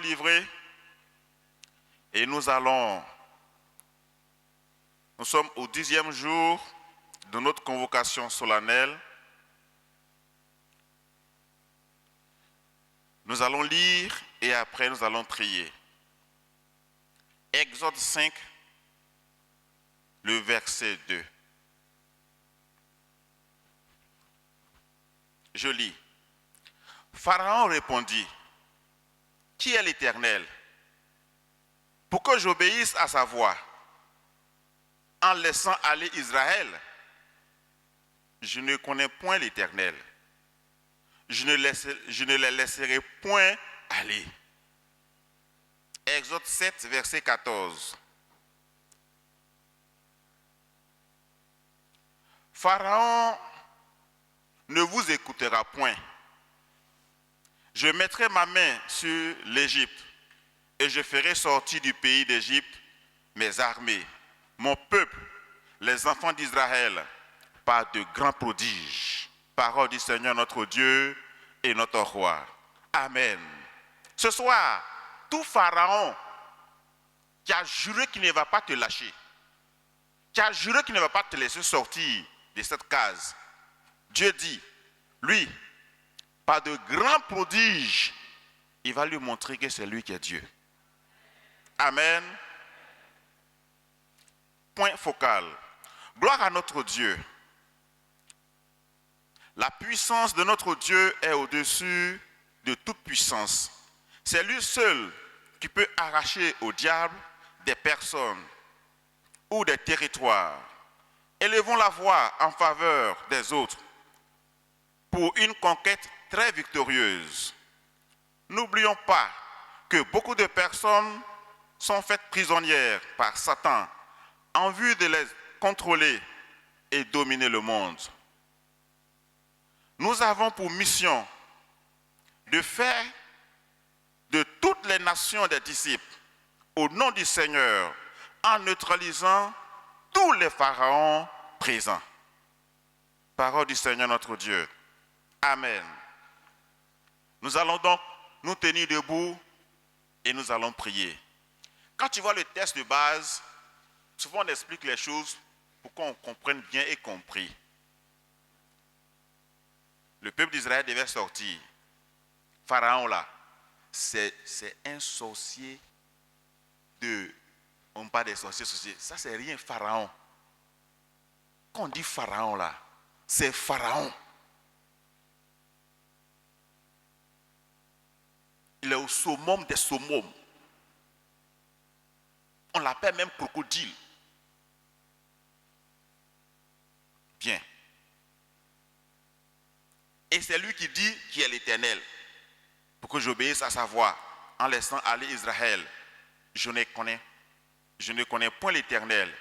livrés et nous sommes au 10e jour de notre convocation solennelle. Nous allons lire et après nous allons prier. Exode 5, le verset 2. Je lis. Pharaon répondit, « Qui est l'Éternel? Pour que j'obéisse à sa voix, en laissant aller Israël. Je ne connais point l'Éternel. Je ne les laisserai point aller. » Exode 7, verset 14. Pharaon ne vous écoutera point. Je mettrai ma main sur l'Égypte et je ferai sortir du pays d'Égypte mes armées, mon peuple, les enfants d'Israël, par de grands prodiges. Parole du Seigneur notre Dieu et notre roi. Amen. Ce soir, tout Pharaon qui a juré qu'il ne va pas te lâcher, qui a juré qu'il ne va pas te laisser sortir de cette case, Dieu dit, lui, par de grands prodiges, il va lui montrer que c'est lui qui est Dieu. Amen. Point focal. Gloire à notre Dieu. La puissance de notre Dieu est au-dessus de toute puissance. C'est lui seul qui peut arracher au diable des personnes ou des territoires. Élevons la voix en faveur des autres pour une conquête très victorieuse. N'oublions pas que beaucoup de personnes sont faites prisonnières par Satan en vue de les contrôler et dominer le monde. Nous avons pour mission de faire de toutes les nations des disciples au nom du Seigneur en neutralisant tous les pharaons présents. Parole du Seigneur notre Dieu. Amen. Nous allons donc nous tenir debout et nous allons prier. Quand tu vois le texte de base, souvent on explique les choses pour qu'on comprenne bien et compris. Le peuple d'Israël devait sortir. Pharaon là, c'est un sorcier de... On parle des sorciers. Ça c'est rien, Pharaon. Quand on dit Pharaon là, c'est Pharaon. Il est au summum des summums. On l'appelle même crocodile. Bien. Et c'est lui qui dit qui est l'Éternel. Pour que j'obéisse à sa voix, en laissant aller Israël, je ne connais point l'Éternel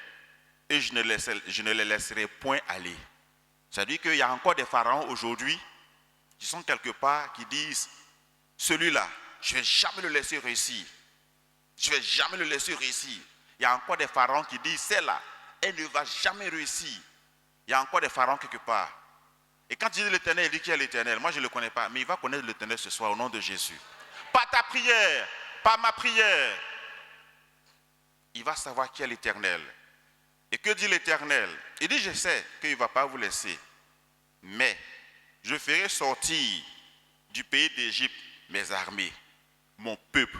et je ne les laisserai point aller. C'est-à-dire qu'il y a encore des pharaons aujourd'hui qui sont quelque part, qui disent, celui-là, je ne vais jamais le laisser réussir. Je ne vais jamais le laisser réussir. Il y a encore des pharaons qui disent, celle-là, elle ne va jamais réussir. Il y a encore des pharaons quelque part. Et quand il dit l'Éternel, il dit qui est l'Éternel. Moi, je ne le connais pas, mais il va connaître l'Éternel ce soir au nom de Jésus. Par ta prière, par ma prière, il va savoir qui est l'Éternel. Et que dit l'Éternel? Il dit, je sais qu'il ne va pas vous laisser, mais je ferai sortir du pays d'Égypte mes armées, mon peuple,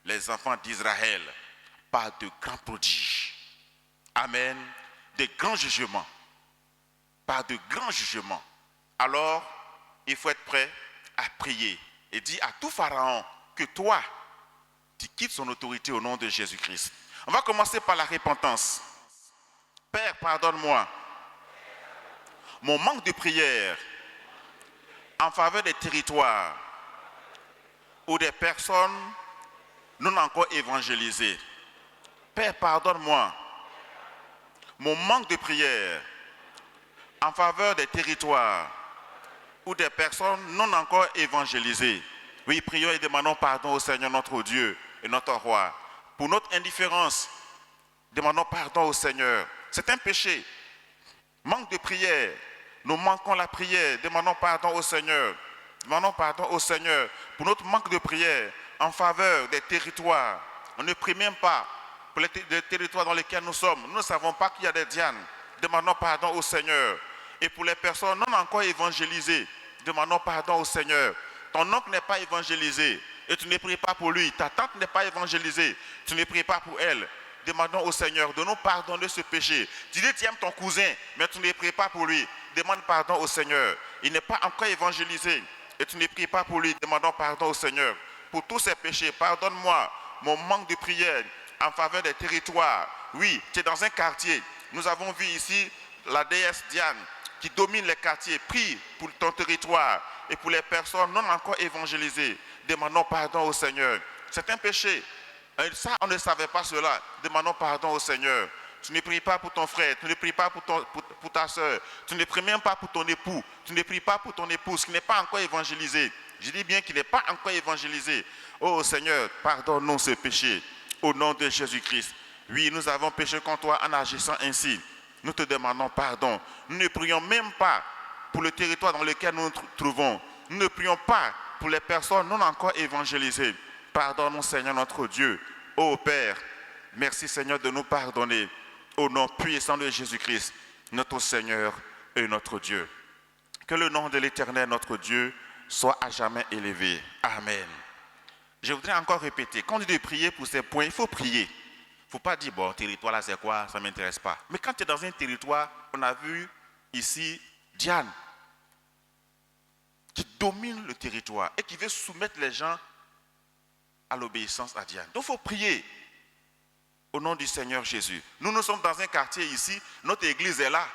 les enfants d'Israël, par de grands prodiges. Amen. De grands jugements. Par de grands jugements. Alors, il faut être prêt à prier et dire à tout pharaon que toi, tu quittes son autorité au nom de Jésus-Christ. On va commencer par la repentance. Père, pardonne-moi mon manque de prière en faveur des territoires ou des personnes non encore évangélisées. Père, pardonne-moi mon manque de prière en faveur des territoires ou des personnes non encore évangélisées. Oui, prions et demandons pardon au Seigneur notre Dieu et notre roi. Pour notre indifférence, demandons pardon au Seigneur. C'est un péché. Manque de prière. Nous manquons la prière. Demandons pardon au Seigneur. Demandons pardon au Seigneur pour notre manque de prière, en faveur des territoires. On ne prie même pas pour les territoires dans lesquels nous sommes. Nous ne savons pas qu'il y a des Dianes. Demandons pardon au Seigneur. Et pour les personnes non encore évangélisées, demandons pardon au Seigneur. Ton oncle n'est pas évangélisé et tu ne pries pas pour lui. Ta tante n'est pas évangélisée, tu ne pries pas pour elle. Demandons au Seigneur de nous pardonner ce péché. Tu dis tu aimes ton cousin, mais tu ne pries pas pour lui. Demande pardon au Seigneur. Il n'est pas encore évangélisé et tu ne pries pas pour lui. Demandons pardon au Seigneur. Pour tous ces péchés, pardonne-moi mon manque de prière en faveur des territoires. Oui, tu es dans un quartier. Nous avons vu ici la déesse Diane qui domine les quartiers. Prie pour ton territoire et pour les personnes non encore évangélisées. Demandons pardon au Seigneur. C'est un péché. Ça, on ne savait pas cela. Demandons pardon au Seigneur. Tu ne pries pas pour ton frère, tu ne pries pas pour ta soeur, tu ne pries même pas pour ton époux, tu ne pries pas pour ton épouse qui n'est pas encore évangélisé. Je dis bien qu'il n'est pas encore évangélisé. Oh Seigneur, pardonne-nous ce péché au nom de Jésus-Christ. Oui, nous avons péché contre toi en agissant ainsi. Nous te demandons pardon. Nous ne prions même pas pour le territoire dans lequel nous nous trouvons. Nous ne prions pas pour les personnes non encore évangélisées. Pardonne-nous Seigneur notre Dieu. Ô Père, merci Seigneur de nous pardonner. Au nom puissant de Jésus-Christ, notre Seigneur et notre Dieu. Que le nom de l'Éternel, notre Dieu, soit à jamais élevé. Amen. Je voudrais encore répéter, quand on dit de prier pour ces points, il faut prier. Il ne faut pas dire, bon, territoire là c'est quoi, ça ne m'intéresse pas. Mais quand tu es dans un territoire, on a vu ici Diane, qui domine le territoire et qui veut soumettre les gens à l'obéissance à Diane. Donc il faut prier au nom du Seigneur Jésus. Nous sommes dans un quartier ici, notre église est là.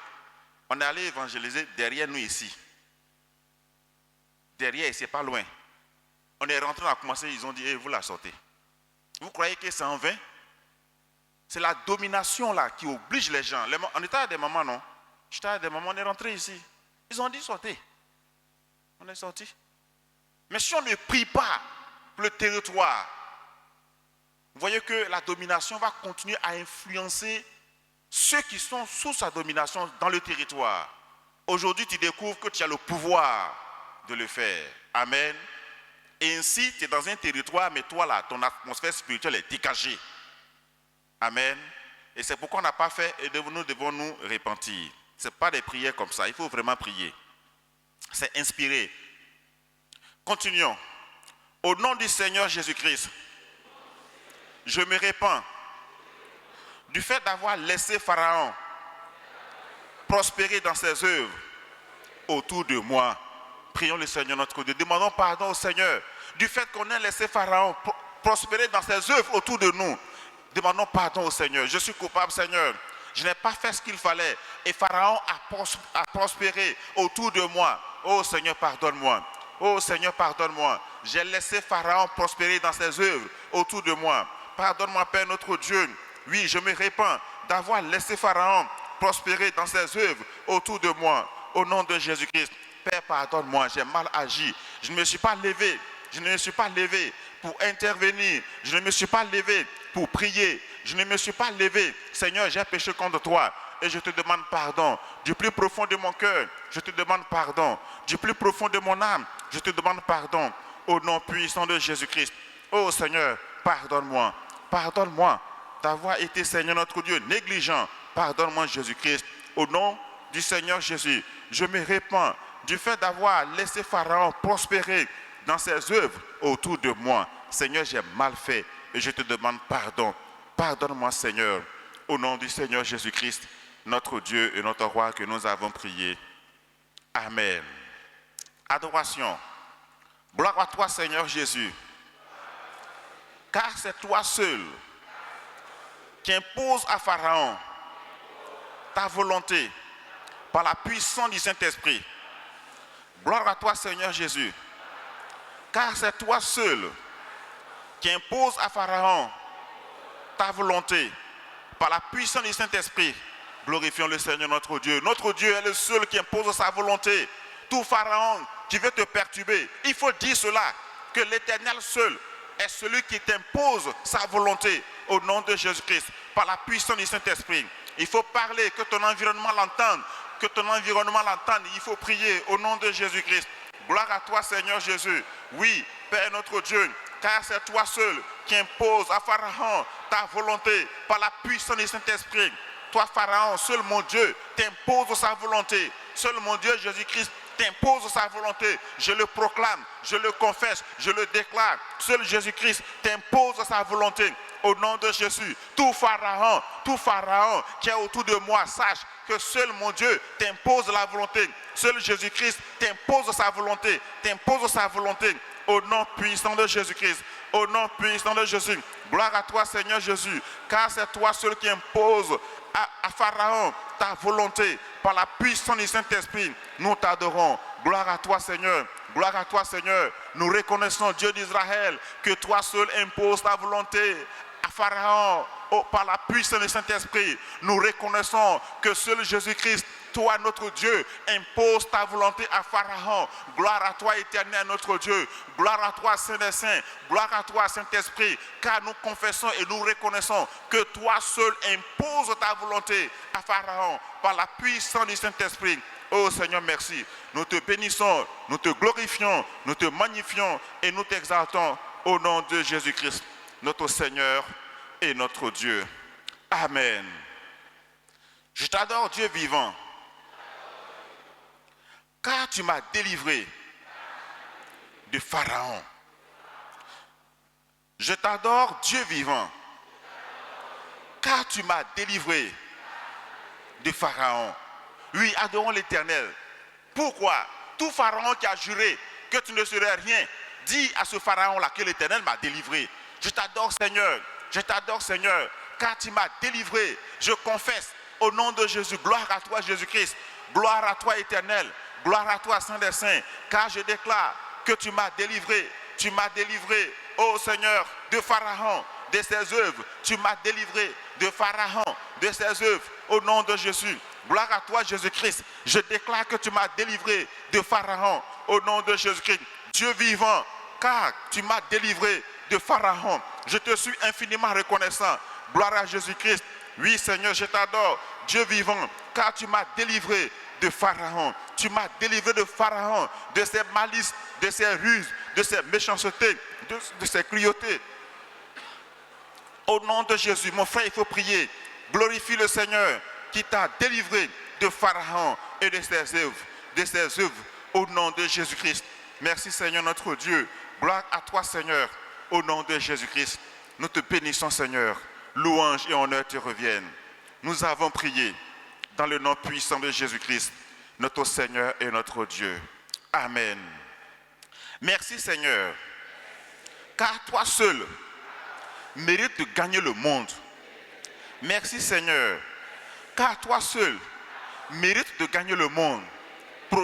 On est allé évangéliser derrière nous ici. Derrière, c'est pas loin. On est rentré, on a commencé, ils ont dit, hey, vous la sortez. Vous croyez que c'est en vain? C'est la domination là qui oblige les gens. On était à des moments, non? J'étais à des moments, on est rentré ici. Ils ont dit, sortez. On est sorti. Mais si on ne prie pas pour le territoire, vous voyez que la domination va continuer à influencer ceux qui sont sous sa domination dans le territoire. Aujourd'hui, tu découvres que tu as le pouvoir de le faire. Amen. Et ainsi, tu es dans un territoire, mais toi là, ton atmosphère spirituelle est dégagée. Amen. Et c'est pourquoi on n'a pas fait et nous devons nous repentir. Ce n'est pas des prières comme ça, il faut vraiment prier. C'est inspiré. Continuons. Au nom du Seigneur Jésus-Christ, je me répands du fait d'avoir laissé Pharaon prospérer dans ses œuvres autour de moi. Prions le Seigneur notre Dieu. Demandons pardon au Seigneur du fait qu'on ait laissé Pharaon prospérer dans ses œuvres autour de nous. Demandons pardon au Seigneur. Je suis coupable, Seigneur. Je n'ai pas fait ce qu'il fallait. Et Pharaon a prospéré autour de moi. Oh Seigneur, pardonne-moi. Oh Seigneur, pardonne-moi. J'ai laissé Pharaon prospérer dans ses œuvres autour de moi. Pardonne-moi, Père notre Dieu. Oui, je me répands d'avoir laissé Pharaon prospérer dans ses œuvres autour de moi. Au nom de Jésus-Christ. Père, pardonne-moi, j'ai mal agi. Je ne me suis pas levé. Je ne me suis pas levé pour intervenir. Je ne me suis pas levé pour prier. Je ne me suis pas levé. Seigneur, j'ai péché contre toi. Et je te demande pardon. Du plus profond de mon cœur, je te demande pardon. Du plus profond de mon âme, je te demande pardon. Au nom puissant de Jésus-Christ. Oh Seigneur, pardonne-moi. Pardonne-moi d'avoir été, Seigneur notre Dieu, négligent. Pardonne-moi, Jésus-Christ. Au nom du Seigneur Jésus, je me répands du fait d'avoir laissé Pharaon prospérer dans ses œuvres autour de moi. Seigneur, j'ai mal fait et je te demande pardon. Pardonne-moi, Seigneur, au nom du Seigneur Jésus-Christ, notre Dieu et notre Roi que nous avons prié. Amen. Adoration. Gloire à toi, Seigneur Jésus. Car c'est toi seul qui impose à Pharaon ta volonté par la puissance du Saint-Esprit. Gloire à toi, Seigneur Jésus. Car c'est toi seul qui impose à Pharaon ta volonté par la puissance du Saint-Esprit. Glorifions le Seigneur notre Dieu. Notre Dieu est le seul qui impose sa volonté. Tout Pharaon qui veut te perturber, il faut dire cela, que l'Éternel seul est celui qui t'impose sa volonté au nom de Jésus-Christ, par la puissance du Saint-Esprit. Il faut parler, que ton environnement l'entende, que ton environnement l'entende. Il faut prier au nom de Jésus-Christ. Gloire à toi, Seigneur Jésus. Oui, Père notre Dieu, car c'est toi seul qui imposes à Pharaon ta volonté par la puissance du Saint-Esprit. Toi, Pharaon, seul mon Dieu t'impose sa volonté. Seul mon Dieu, Jésus-Christ, t'impose sa volonté. Je le proclame, je le confesse, je le déclare. Seul Jésus-Christ t'impose sa volonté. Au nom de Jésus, tout Pharaon qui est autour de moi, sache que seul mon Dieu t'impose la volonté. Seul Jésus-Christ t'impose sa volonté. T'impose sa volonté. Au nom puissant de Jésus-Christ. Au nom puissant de Jésus. Gloire à toi, Seigneur Jésus. Car c'est toi seul qui impose à Pharaon ta volonté. Par la puissance du Saint-Esprit, nous t'adorons. Gloire à toi, Seigneur. Gloire à toi, Seigneur. Nous reconnaissons, Dieu d'Israël, que toi seul imposes ta volonté à Pharaon. Par la puissance du Saint-Esprit, nous reconnaissons que seul Jésus-Christ, toi notre Dieu, impose ta volonté à Pharaon. Gloire à toi, éternel notre Dieu. Gloire à toi, Saint des Saints. Gloire à toi, Saint-Esprit. Car nous confessons et nous reconnaissons que toi seul imposes ta volonté à Pharaon par la puissance du Saint-Esprit. Oh Seigneur, merci. Nous te bénissons, nous te glorifions, nous te magnifions et nous t'exaltons au nom de Jésus-Christ, notre Seigneur et notre Dieu. Amen. Je t'adore, Dieu vivant, car tu m'as délivré de Pharaon. Je t'adore, Dieu vivant, car tu m'as délivré de Pharaon. Oui, adorons l'Éternel. Pourquoi? Tout Pharaon qui a juré que tu ne serais rien, dis à ce Pharaon-là que l'Éternel m'a délivré. Je t'adore, Seigneur. Je t'adore, Seigneur, car tu m'as délivré. Je confesse au nom de Jésus. Gloire à toi, Jésus-Christ. Gloire à toi, Éternel. Gloire à toi, Saint des Saints, car je déclare que tu m'as délivré. Tu m'as délivré, ô Seigneur, de Pharaon, de ses œuvres. Tu m'as délivré de Pharaon, de ses œuvres, au nom de Jésus. Gloire à toi, Jésus-Christ. Je déclare que tu m'as délivré de Pharaon, au nom de Jésus-Christ. Dieu vivant, car tu m'as délivré de Pharaon. Je te suis infiniment reconnaissant. Gloire à Jésus-Christ. Oui, Seigneur, je t'adore. Dieu vivant, car tu m'as délivré de Pharaon. Tu m'as délivré de Pharaon, de ses malices, de ses ruses, de ses méchancetés, de ses cruautés. Au nom de Jésus, mon frère, il faut prier. Glorifie le Seigneur qui t'a délivré de Pharaon et de ses œuvres, au nom de Jésus-Christ. Merci, Seigneur, notre Dieu. Gloire à toi, Seigneur, au nom de Jésus-Christ. Nous te bénissons, Seigneur. Louange et honneur te reviennent. Nous avons prié dans le nom puissant de Jésus-Christ, notre Seigneur et notre Dieu. Amen. Merci, Seigneur, car toi seul mérites de gagner le monde. Merci, Seigneur, car toi seul mérites de gagner le monde.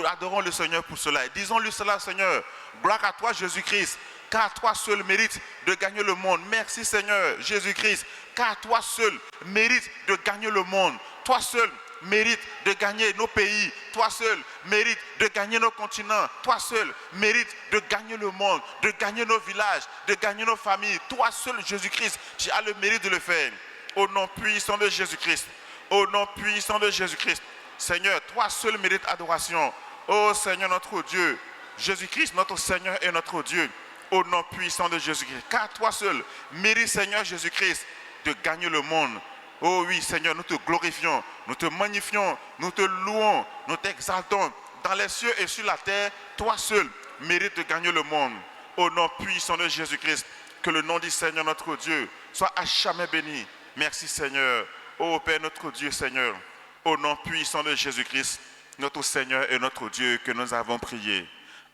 Adorons le Seigneur pour cela. Et disons-lui cela, Seigneur. Gloire à toi, Jésus-Christ, car toi seul mérites de gagner le monde. Merci, Seigneur, Jésus-Christ, car toi seul mérites de gagner le monde. Toi seul mérite de gagner nos pays. Toi seul mérite de gagner nos continents. Toi seul mérite de gagner le monde, de gagner nos villages, de gagner nos familles. Toi seul, Jésus-Christ, tu as le mérite de le faire. Au nom puissant de Jésus-Christ. Au nom puissant de Jésus-Christ. Seigneur, toi seul mérite adoration. Ô Seigneur notre Dieu, Jésus-Christ, notre Seigneur et notre Dieu. Au nom puissant de Jésus-Christ. Car toi seul mérite, Seigneur Jésus-Christ, de gagner le monde. Oh oui, Seigneur, nous te glorifions, nous te magnifions, nous te louons, nous t'exaltons. Dans les cieux et sur la terre, toi seul mérites de gagner le monde. Au nom puissant de Jésus-Christ, que le nom du Seigneur notre Dieu soit à jamais béni. Merci, Seigneur. Ô Père notre Dieu, Seigneur, au nom puissant de Jésus-Christ, notre Seigneur et notre Dieu, que nous avons prié.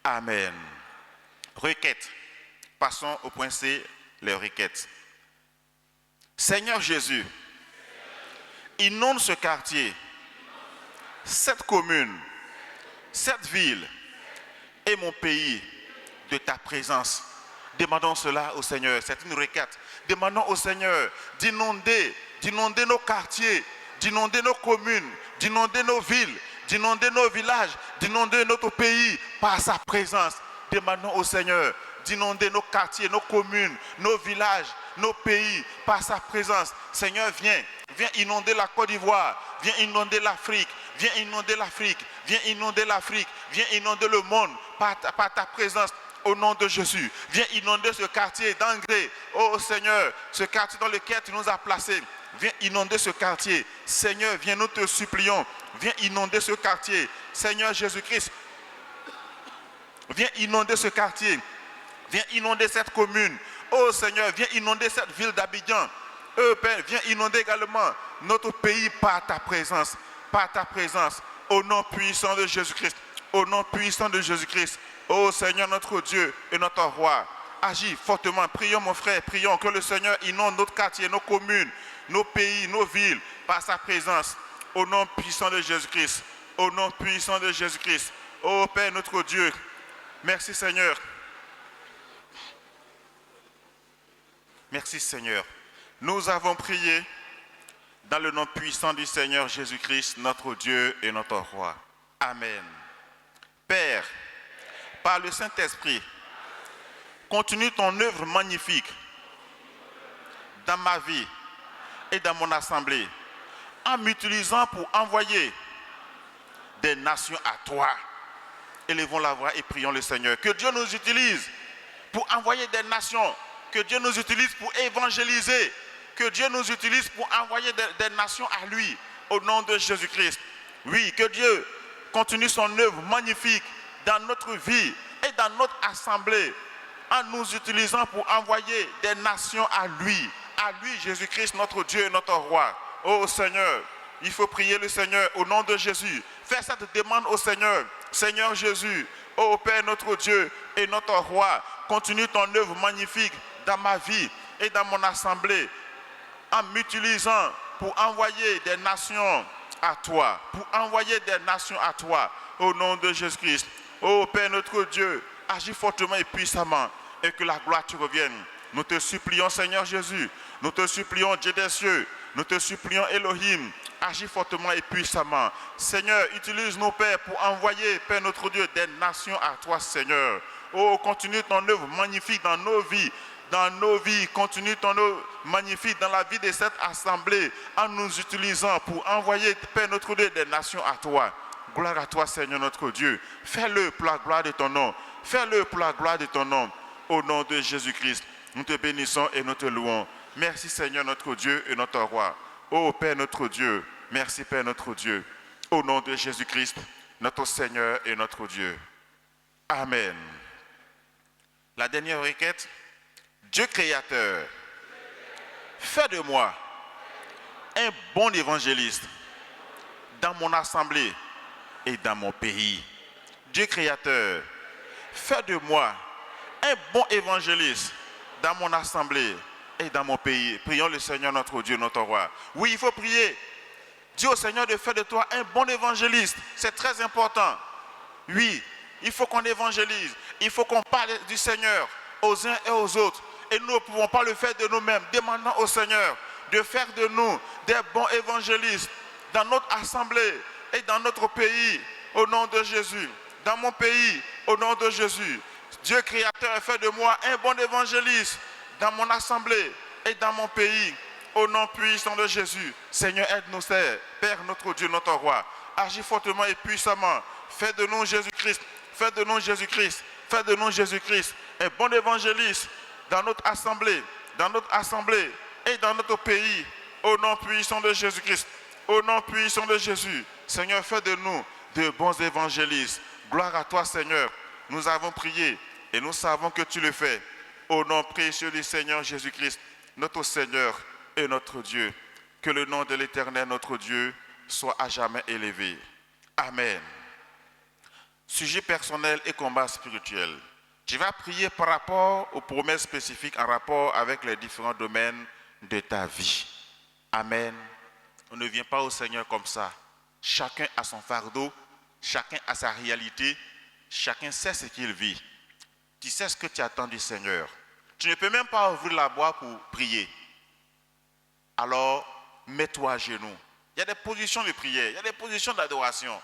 Amen. Requête. Passons au point C, les requêtes. Seigneur Jésus, inonde ce quartier, cette commune, cette ville et mon pays de ta présence. Demandons cela au Seigneur, c'est une requête. Demandons au Seigneur d'inonder nos quartiers, d'inonder nos communes, d'inonder nos villes, d'inonder nos villages, d'inonder notre pays par sa présence. Demandons au Seigneur d'inonder nos quartiers, nos communes, nos villages, nos pays par sa présence. Seigneur, viens inonder la Côte d'Ivoire, viens inonder l'Afrique, viens inonder l'Afrique, viens inonder l'Afrique, viens inonder le monde par ta présence. au nom de Jésus. Viens inonder ce quartier d'Angré. Oh Seigneur, ce quartier dans lequel tu nous as placés. Viens inonder ce quartier. Seigneur, viens, nous te supplions. Viens inonder ce quartier. Seigneur Jésus-Christ, viens inonder ce quartier. Viens inonder cette commune. Oh Seigneur, viens inonder cette ville d'Abidjan. Père, viens inonder également notre pays par ta présence. Par ta présence. Au nom puissant de Jésus-Christ. Au nom puissant de Jésus-Christ. Oh Seigneur, notre Dieu et notre roi. Agis fortement. Prions mon frère. Prions que le Seigneur inonde notre quartier, nos communes, nos pays, nos villes par sa présence. Au nom puissant de Jésus-Christ. Au nom puissant de Jésus-Christ. Oh Père, notre Dieu. Merci Seigneur. Merci Seigneur. Nous avons prié dans le nom puissant du Seigneur Jésus-Christ, notre Dieu et notre roi. Amen. Père, par le Saint-Esprit, continue ton œuvre magnifique dans ma vie et dans mon assemblée, en m'utilisant pour envoyer des nations à toi. Élevons la voix et prions le Seigneur. Que Dieu nous utilise pour envoyer des nations. Que Dieu nous utilise pour évangéliser. Que Dieu nous utilise pour envoyer des nations à lui. Au nom de Jésus-Christ. Oui, que Dieu continue son œuvre magnifique dans notre vie et dans notre assemblée. En nous utilisant pour envoyer des nations à lui. À lui, Jésus-Christ, notre Dieu et notre roi. Oh Seigneur, il faut prier le Seigneur au nom de Jésus. Fais cette demande au Seigneur. Seigneur Jésus, ô Père notre Dieu et notre roi, continue ton œuvre magnifique dans ma vie et dans mon assemblée, en m'utilisant pour envoyer des nations à toi, pour envoyer des nations à toi, au nom de Jésus-Christ. Ô Père notre Dieu, agis fortement et puissamment, et que la gloire te revienne. Nous te supplions, Seigneur Jésus, nous te supplions, Dieu des cieux, nous te supplions, Elohim, agis fortement et puissamment. Seigneur, utilise-nous, Père, pour envoyer, Père notre Dieu, des nations à toi, Seigneur. Oh, continue ton œuvre magnifique dans nos vies. Dans nos vies, continue ton œuvre magnifique dans la vie de cette assemblée, en nous utilisant pour envoyer, Père notre Dieu, des nations à toi. Gloire à toi, Seigneur notre Dieu. Fais-le pour la gloire de ton nom. Fais-le pour la gloire de ton nom. Au nom de Jésus-Christ, nous te bénissons et nous te louons. Merci Seigneur notre Dieu et notre roi. Ô Père notre Dieu, merci Père notre Dieu. Au nom de Jésus-Christ, notre Seigneur et notre Dieu. Amen. La dernière requête. Dieu créateur, fais de moi un bon évangéliste dans mon assemblée et dans mon pays. Dieu créateur, fais de moi un bon évangéliste dans mon assemblée et dans mon pays. Prions le Seigneur notre Dieu, notre roi. Oui, il faut prier. Dis au Seigneur de faire de toi un bon évangéliste. C'est très important. Oui, il faut qu'on évangélise. Il faut qu'on parle du Seigneur aux uns et aux autres. Et nous ne pouvons pas le faire de nous-mêmes. Demandons au Seigneur de faire de nous des bons évangélistes dans notre assemblée et dans notre pays, au nom de Jésus. Dans mon pays, au nom de Jésus. Dieu créateur, fait de moi un bon évangéliste dans mon assemblée et dans mon pays, au nom puissant de Jésus. Seigneur, aide-nous, Père, notre Dieu, notre roi. Agis fortement et puissamment. Fais de nous Jésus-Christ. Fais de nous Jésus-Christ. Fais de nous Jésus-Christ un bon évangéliste dans notre assemblée et dans notre pays, au nom puissant de Jésus-Christ, au nom puissant de Jésus. Seigneur, fais de nous de bons évangélistes. Gloire à toi, Seigneur. Nous avons prié et nous savons que tu le fais. Au nom précieux du Seigneur Jésus-Christ, notre Seigneur et notre Dieu. Que le nom de l'Éternel, notre Dieu, soit à jamais élevé. Amen. Sujet personnel et combat spirituel. Tu vas prier par rapport aux promesses spécifiques en rapport avec les différents domaines de ta vie. Amen. On ne vient pas au Seigneur comme ça. Chacun a son fardeau, chacun a sa réalité, chacun sait ce qu'il vit. Tu sais ce que tu attends du Seigneur. Tu ne peux même pas ouvrir la boîte pour prier. Alors, mets-toi à genoux. Il y a des positions de prière, il y a des positions d'adoration.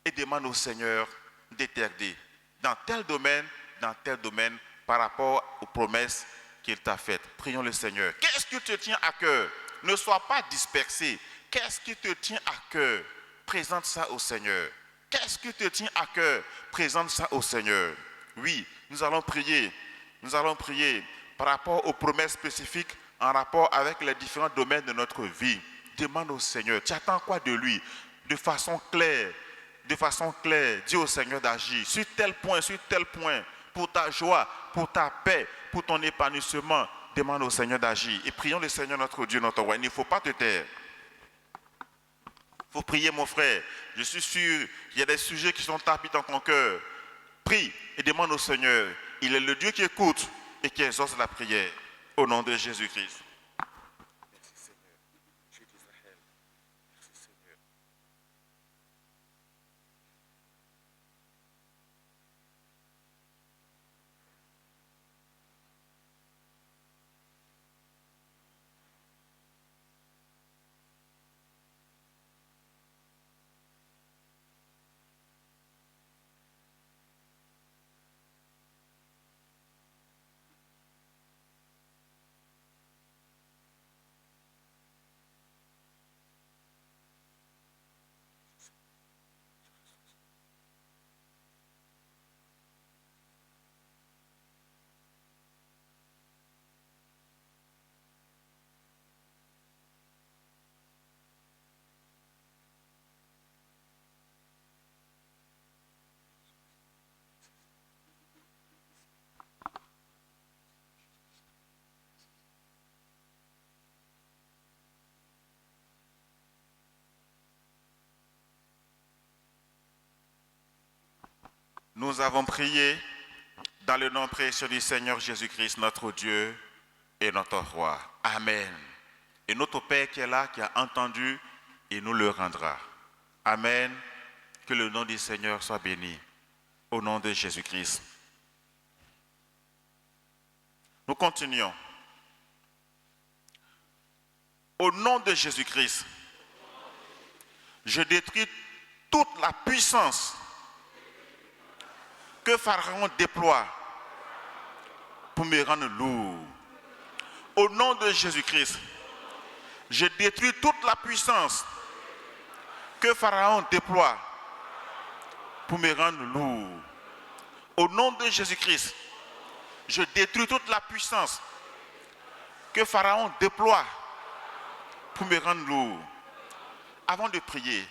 Et demande au Seigneur de t'aider. Dans tel domaine, par rapport aux promesses qu'il t'a faites. Prions le Seigneur. Qu'est-ce qui te tient à cœur? Ne sois pas dispersé. Qu'est-ce qui te tient à cœur? Présente ça au Seigneur. Qu'est-ce qui te tient à cœur? Présente ça au Seigneur. Oui, nous allons prier. Nous allons prier par rapport aux promesses spécifiques en rapport avec les différents domaines de notre vie. Demande au Seigneur, tu attends quoi de lui? De façon claire, dis au Seigneur d'agir sur tel point, pour ta joie, pour ta paix, pour ton épanouissement. Demande au Seigneur d'agir et prions le Seigneur notre Dieu, notre roi. Il ne faut pas te taire. Il faut prier, mon frère. Je suis sûr qu'il y a des sujets qui sont tapis dans ton cœur. Prie et demande au Seigneur. Il est le Dieu qui écoute et qui exauce la prière. Au nom de Jésus-Christ. Merci Seigneur. Dieu d'Israël. Merci Seigneur. Nous avons prié dans le nom précieux du Seigneur Jésus-Christ, notre Dieu et notre roi. Amen. Et notre Père qui est là, qui a entendu, il nous le rendra. Amen. Que le nom du Seigneur soit béni. Au nom de Jésus-Christ. Nous continuons. Au nom de Jésus-Christ, je détruis toute la puissance que Pharaon déploie pour me rendre lourd. Au nom de Jésus-Christ, je détruis toute la puissance que Pharaon déploie pour me rendre lourd. Au nom de Jésus-Christ, je détruis toute la puissance que Pharaon déploie pour me rendre lourd. Avant de prier,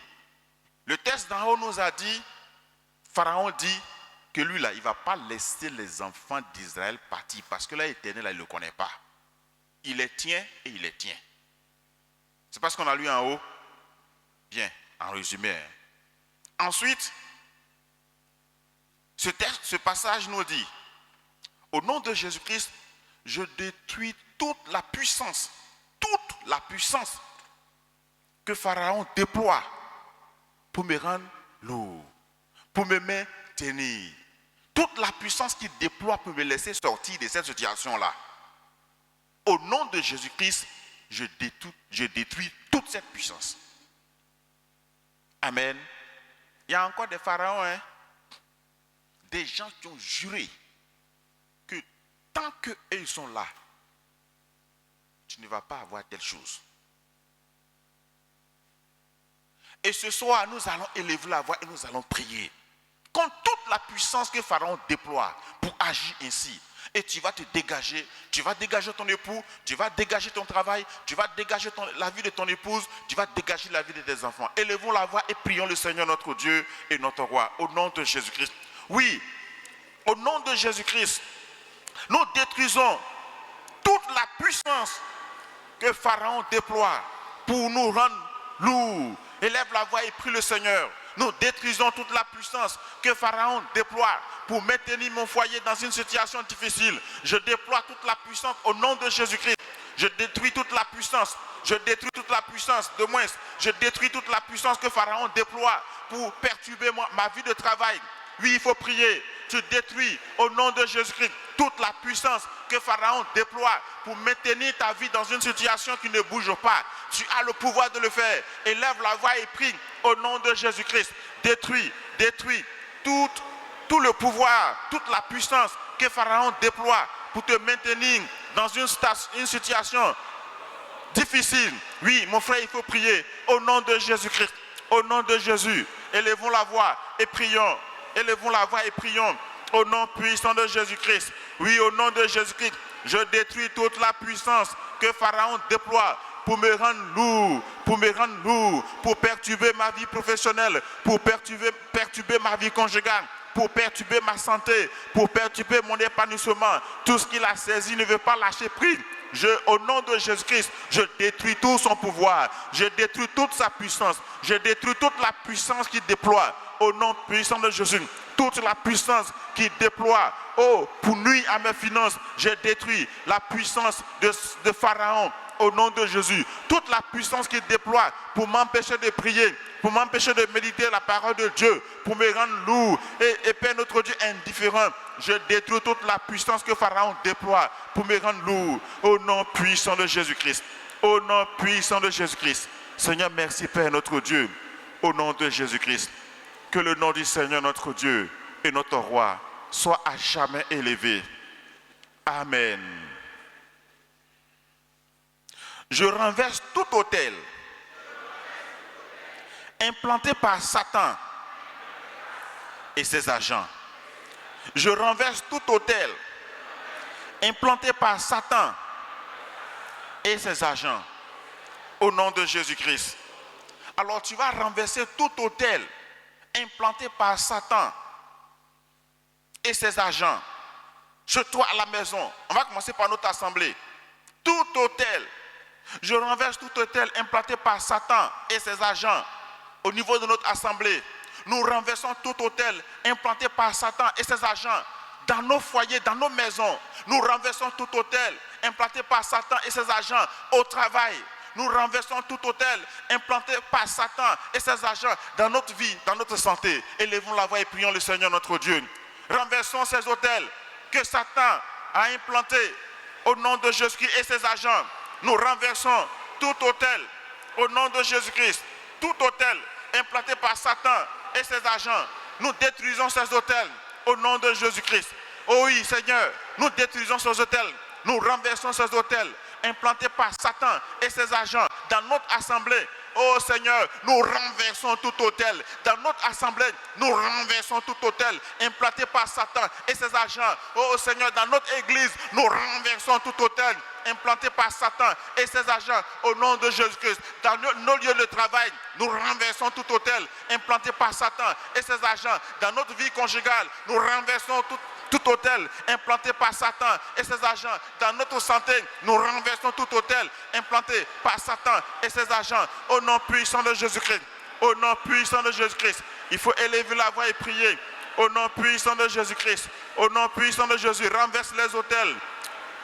le texte d'en haut nous a dit, Pharaon dit que lui là, il ne va pas laisser les enfants d'Israël partir parce que là, l'Éternel, là, il ne le connaît pas. Il les tient et il les tient. C'est parce qu'on a lu en haut. Bien, en résumé. Ensuite, ce passage nous dit, au nom de Jésus-Christ, je détruis toute la puissance que Pharaon déploie pour me rendre lourd, pour me maintenir. Toute la puissance qu'il déploie pour me laisser sortir de cette situation-là. Au nom de Jésus-Christ, je détruis toute cette puissance. Amen. Il y a encore des pharaons, hein? Des gens qui ont juré que tant qu'ils sont là, tu ne vas pas avoir telle chose. Et ce soir, nous allons élever la voix et nous allons prier. Contre toute la puissance que Pharaon déploie pour agir ainsi. Et tu vas te dégager, tu vas dégager ton époux, tu vas dégager ton travail, tu vas dégager la vie de ton épouse, tu vas dégager la vie de tes enfants. Élevons la voix et prions le Seigneur notre Dieu et notre roi, au nom de Jésus-Christ. Oui, au nom de Jésus-Christ, nous détruisons toute la puissance que Pharaon déploie pour nous rendre lourds. Élève la voix et prie le Seigneur. Nous détruisons toute la puissance que Pharaon déploie pour maintenir mon foyer dans une situation difficile. Je déploie toute la puissance au nom de Jésus-Christ. Je détruis toute la puissance. Je détruis toute la puissance de moins. Je détruis toute la puissance que Pharaon déploie pour perturber ma vie de travail. Oui, il faut prier. Tu détruis au nom de Jésus-Christ toute la puissance que Pharaon déploie pour maintenir ta vie dans une situation qui ne bouge pas. Tu as le pouvoir de le faire. Élève la voix et prie au nom de Jésus-Christ. Détruis tout le pouvoir, toute la puissance que Pharaon déploie pour te maintenir dans une situation difficile. Oui, mon frère, il faut prier au nom de Jésus-Christ. Au nom de Jésus, élevons la voix et prions. Élevons la voix et prions Au nom puissant de Jésus-Christ. Oui, au nom de Jésus-Christ, je détruis toute la puissance que Pharaon déploie pour me rendre lourd, pour perturber ma vie professionnelle, pour perturber ma vie conjugale, pour perturber ma santé, pour perturber mon épanouissement. Tout ce qu'il a saisi ne veut pas lâcher prise. Au nom de Jésus-Christ, je détruis tout son pouvoir, je détruis toute sa puissance, je détruis toute la puissance qu'il déploie. Au nom puissant de Jésus, toute la puissance qu'il déploie, pour nuire à mes finances, je détruis la puissance de Pharaon. Au nom de Jésus, toute la puissance qu'il déploie pour m'empêcher de prier, pour m'empêcher de méditer la parole de Dieu, pour me rendre lourd et Père notre Dieu indifférent, je détruis toute la puissance que Pharaon déploie pour me rendre lourd. Au nom puissant de Jésus-Christ. Au nom puissant de Jésus-Christ. Seigneur, merci Père notre Dieu. Au nom de Jésus-Christ. Que le nom du Seigneur notre Dieu et notre Roi soit à jamais élevé. Amen. Je renverse tout autel implanté par Satan et ses agents. Je renverse tout autel implanté par Satan et ses agents. Au nom de Jésus-Christ. Alors tu vas renverser tout autel implanté par Satan et ses agents. Chez toi à la maison. On va commencer par notre assemblée. Tout autel. Je renverse tout autel implanté par Satan et ses agents au niveau de notre assemblée. Nous renversons tout autel implanté par Satan et ses agents dans nos foyers, dans nos maisons. Nous renversons tout autel implanté par Satan et ses agents au travail. Nous renversons tout autel implanté par Satan et ses agents dans notre vie, dans notre santé. Élevons la voix et prions le Seigneur notre Dieu. Renversons ces autels que Satan a implantés au nom de Jésus-Christ et ses agents. Nous renversons tout autel au nom de Jésus-Christ. Tout autel implanté par Satan et ses agents. Nous détruisons ces autels au nom de Jésus-Christ. Oh oui, Seigneur, nous détruisons ces autels. Nous renversons ces autels implantés par Satan et ses agents dans notre assemblée. Oh Seigneur, nous renversons tout autel. Dans notre assemblée, nous renversons tout autel implanté par Satan et ses agents. Oh Seigneur, dans notre église, nous renversons tout autel implanté par Satan et ses agents au nom de Jésus-Christ. Dans nos lieux de travail, nous renversons tout autel implanté par Satan et ses agents. Dans notre vie conjugale, nous renversons tout autel implanté par Satan et ses agents. Dans notre santé, nous renversons tout autel implanté par Satan et ses agents. Au nom puissant de Jésus-Christ. Au nom puissant de Jésus-Christ. Il faut élever la voix et prier. Au nom puissant de Jésus-Christ. Au nom puissant de Jésus. Renverse les autels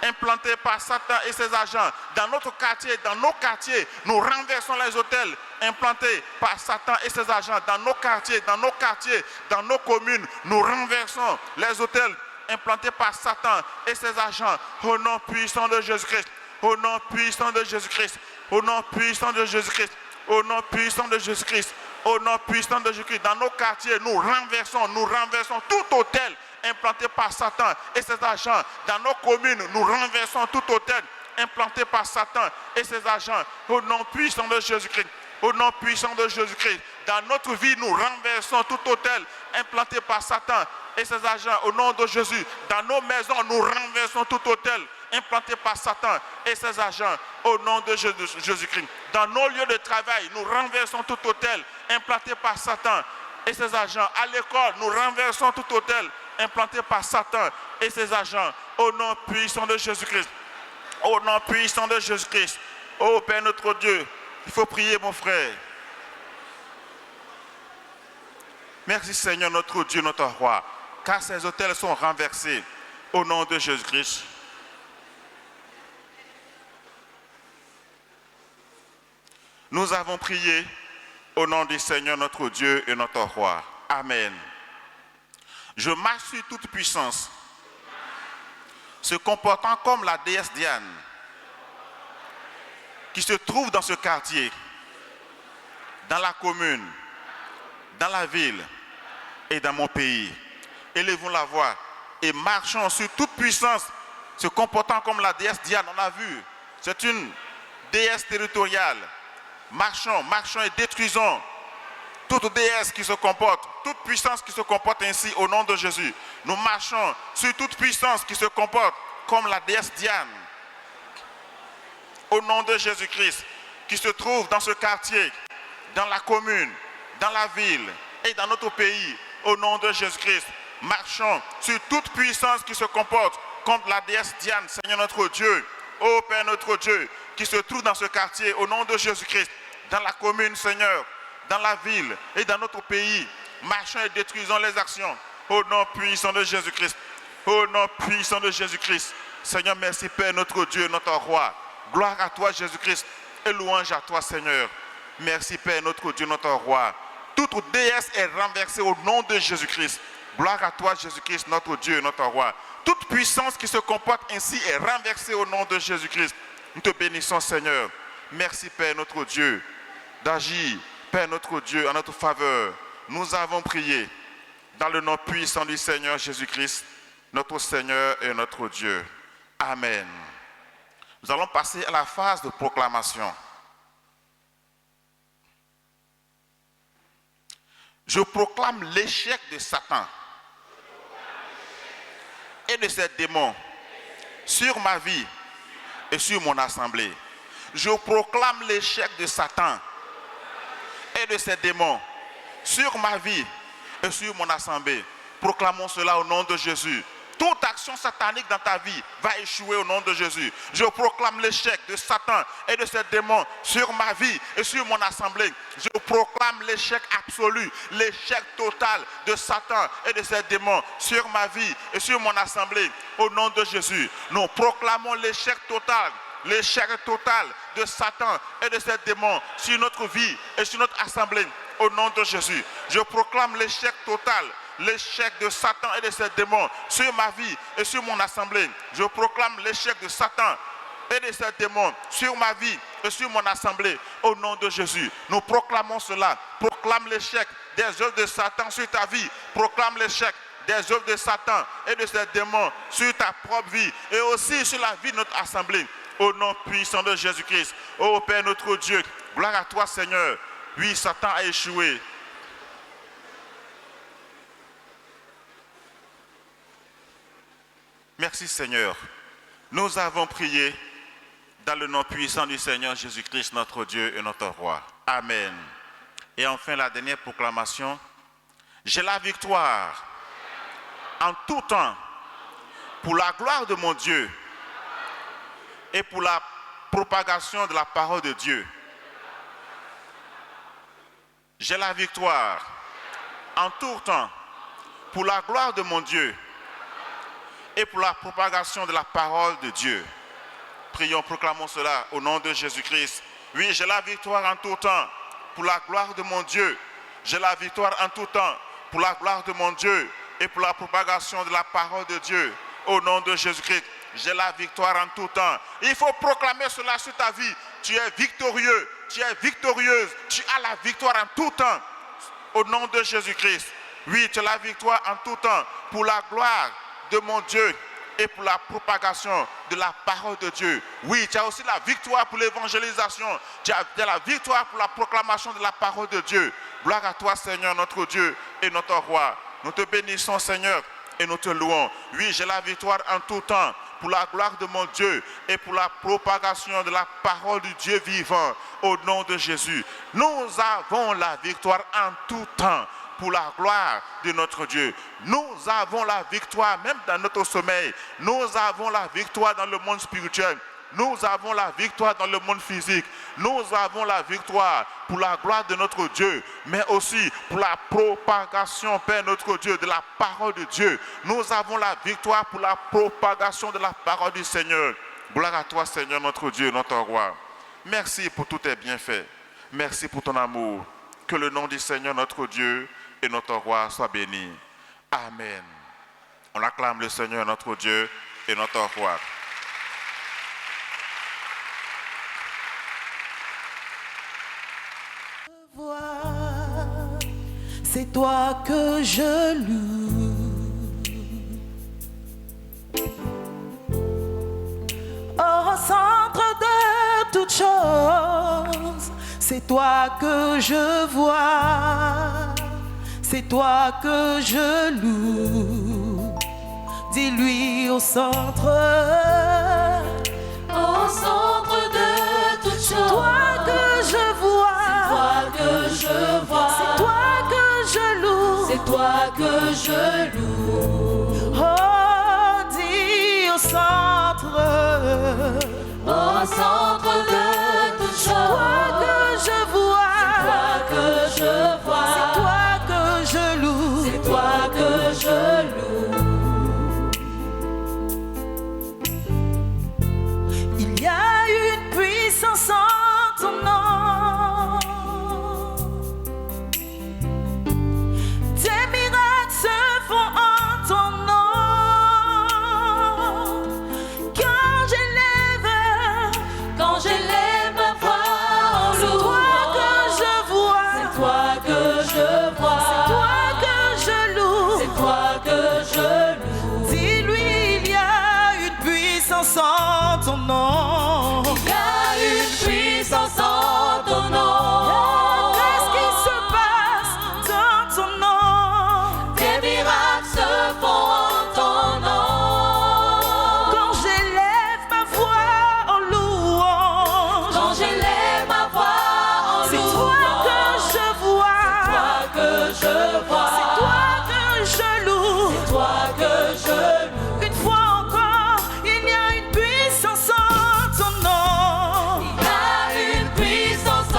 implantés par Satan et ses agents. Dans notre quartier, dans nos quartiers, nous renversons les autels implantés par Satan et ses agents. Dans nos quartiers, dans nos communes, nous renversons les autels implantés par Satan et ses agents. Au nom puissant de Jésus-Christ. Au nom puissant de Jésus-Christ. Au nom puissant de Jésus-Christ. Au nom puissant de Jésus-Christ. Au nom puissant de Jésus-Christ. Dans nos quartiers, nous renversons tout autel implanté par Satan et ses agents. Dans nos communes, nous renversons tout autel implanté par Satan et ses agents. Au nom puissant de Jésus-Christ. Au nom puissant de Jésus-Christ. Dans notre vie, nous renversons tout autel implanté par Satan et ses agents. Au nom de Jésus. Dans nos maisons, nous renversons tout autel implanté par Satan et ses agents. Au nom de Jésus-Christ. Dans nos lieux de travail, nous renversons tout autel implanté par Satan et ses agents. À l'école, nous renversons tout autel implanté par Satan et ses agents. Au nom puissant de Jésus-Christ. Au nom puissant de Jésus-Christ. Ô Père notre Dieu, il faut prier mon frère. Merci Seigneur notre Dieu, notre Roi, car ces autels sont renversés. Au nom de Jésus-Christ. Nous avons prié au nom du Seigneur notre Dieu et notre Roi. Amen. Je marche sur toute puissance, se comportant comme la déesse Diane, qui se trouve dans ce quartier, dans la commune, dans la ville et dans mon pays. Élevons la voix et marchons sur toute puissance, se comportant comme la déesse Diane. On a vu, c'est une déesse territoriale. Marchons et détruisons toute déesse qui se comporte, toute puissance qui se comporte ainsi au nom de Jésus. Nous marchons sur toute puissance qui se comporte comme la déesse Diane. Au nom de Jésus-Christ, qui se trouve dans ce quartier, dans la commune, dans la ville et dans notre pays. Au nom de Jésus-Christ, marchons sur toute puissance qui se comporte comme la déesse Diane, Seigneur notre Dieu. Ô Père notre Dieu, qui se trouve dans ce quartier, au nom de Jésus-Christ, dans la commune, Seigneur, dans la ville et dans notre pays. Marchons et détruisons les actions. Au nom puissant de Jésus-Christ. Au nom puissant de Jésus-Christ. Seigneur, merci Père notre Dieu, notre roi. Gloire à toi Jésus-Christ et louange à toi Seigneur. Merci Père notre Dieu, notre roi. Toute déesse est renversée au nom de Jésus-Christ. Gloire à toi Jésus-Christ, notre Dieu, notre roi. Toute puissance qui se comporte ainsi est renversée au nom de Jésus-Christ. Nous te bénissons Seigneur. Merci Père notre Dieu d'agir, Père notre Dieu, en notre faveur. Nous avons prié dans le nom puissant du Seigneur Jésus-Christ, notre Seigneur et notre Dieu. Amen. Nous allons passer à la phase de proclamation. Je proclame l'échec de Satan et de ses démons sur ma vie et sur mon assemblée. Je proclame l'échec de Satan et de ses démons sur ma vie et sur mon assemblée. Proclamons cela au nom de Jésus. Toute action satanique dans ta vie va échouer au nom de Jésus. Je proclame l'échec de Satan et de ses démons sur ma vie et sur mon assemblée. Je proclame l'échec absolu, l'échec total de Satan et de ses démons sur ma vie et sur mon assemblée. Au nom de Jésus, nous proclamons l'échec total de Satan et de ses démons sur notre vie et sur notre assemblée. Au nom de Jésus, je proclame l'échec total, l'échec de Satan et de ses démons sur ma vie et sur mon assemblée. Je proclame l'échec de Satan et de ses démons sur ma vie et sur mon assemblée. Au nom de Jésus, nous proclamons cela. Proclame l'échec des œuvres de Satan sur ta vie. Proclame l'échec des œuvres de Satan et de ses démons sur ta propre vie et aussi sur la vie de notre assemblée. Au nom puissant de Jésus-Christ. Ô Père notre Dieu, gloire à toi Seigneur. Oui, Satan a échoué. Merci Seigneur. Nous avons prié dans le nom puissant du Seigneur Jésus-Christ, notre Dieu et notre roi. Amen. Et enfin la dernière proclamation. J'ai la victoire en tout temps pour la gloire de mon Dieu et pour la propagation de la parole de Dieu. J'ai la victoire en tout temps pour la gloire de mon Dieu et pour la propagation de la parole de Dieu. Prions, proclamons cela au nom de Jésus-Christ. Oui, j'ai la victoire en tout temps pour la gloire de mon Dieu. J'ai la victoire en tout temps pour la gloire de mon Dieu et pour la propagation de la parole de Dieu. Au nom de Jésus-Christ, j'ai la victoire en tout temps. Il faut proclamer cela sur ta vie. Tu es victorieux, tu es victorieuse, tu as la victoire en tout temps. Au nom de Jésus-Christ. Oui, tu as la victoire en tout temps pour la gloire de mon Dieu et pour la propagation de la parole de Dieu. Oui, tu as aussi la victoire pour l'évangélisation. Tu as la victoire pour la proclamation de la parole de Dieu. Gloire à toi, Seigneur, notre Dieu et notre roi. Nous te bénissons, Seigneur, et nous te louons. Oui, j'ai la victoire en tout temps pour la gloire de mon Dieu et pour la propagation de la parole du Dieu vivant. Au nom de Jésus, nous avons la victoire en tout temps pour la gloire de notre Dieu. Nous avons la victoire même dans notre sommeil. Nous avons la victoire dans le monde spirituel. Nous avons la victoire dans le monde physique. Nous avons la victoire pour la gloire de notre Dieu, mais aussi pour la propagation, Père notre Dieu, de la parole de Dieu. Nous avons la victoire pour la propagation de la parole du Seigneur. Gloire à toi, Seigneur, notre Dieu, notre roi. Merci pour tous tes bienfaits. Merci pour ton amour. Que le nom du Seigneur, notre Dieu et notre roi soit béni. Amen. On acclame le Seigneur, notre Dieu et notre roi. C'est toi que je loue. Au centre de toutes choses, c'est toi que je vois, c'est toi que je loue. Dis-lui au centre de toute chose. C'est toi que je vois, c'est toi que je vois, c'est toi que je loue, c'est toi que je loue. Oh, dis au centre de toute chose. C'est toi que je vois, c'est toi que je vois, c'est toi que je loue, c'est toi que je loue. Il y a une puissance en ton nom. Tes miracles se font en ton nom. Quand j'élève ma voix en louange, c'est toi que je vois, c'est toi que je loue, c'est toi que je loue. Dis-lui, il y a une puissance en ton nom. Il y a une puissance en ton nom. Qu'est-ce qui se passe dans ton nom? Tes miracles se font en ton nom. Quand j'élève ma voix en louange, quand j'élève ma voix en louange, c'est toi que je vois, c'est toi que je vois, c'est toi que je loue, c'est toi que je loue. Une fois encore, il y a une puissance en ton nom. Il y a une puissance en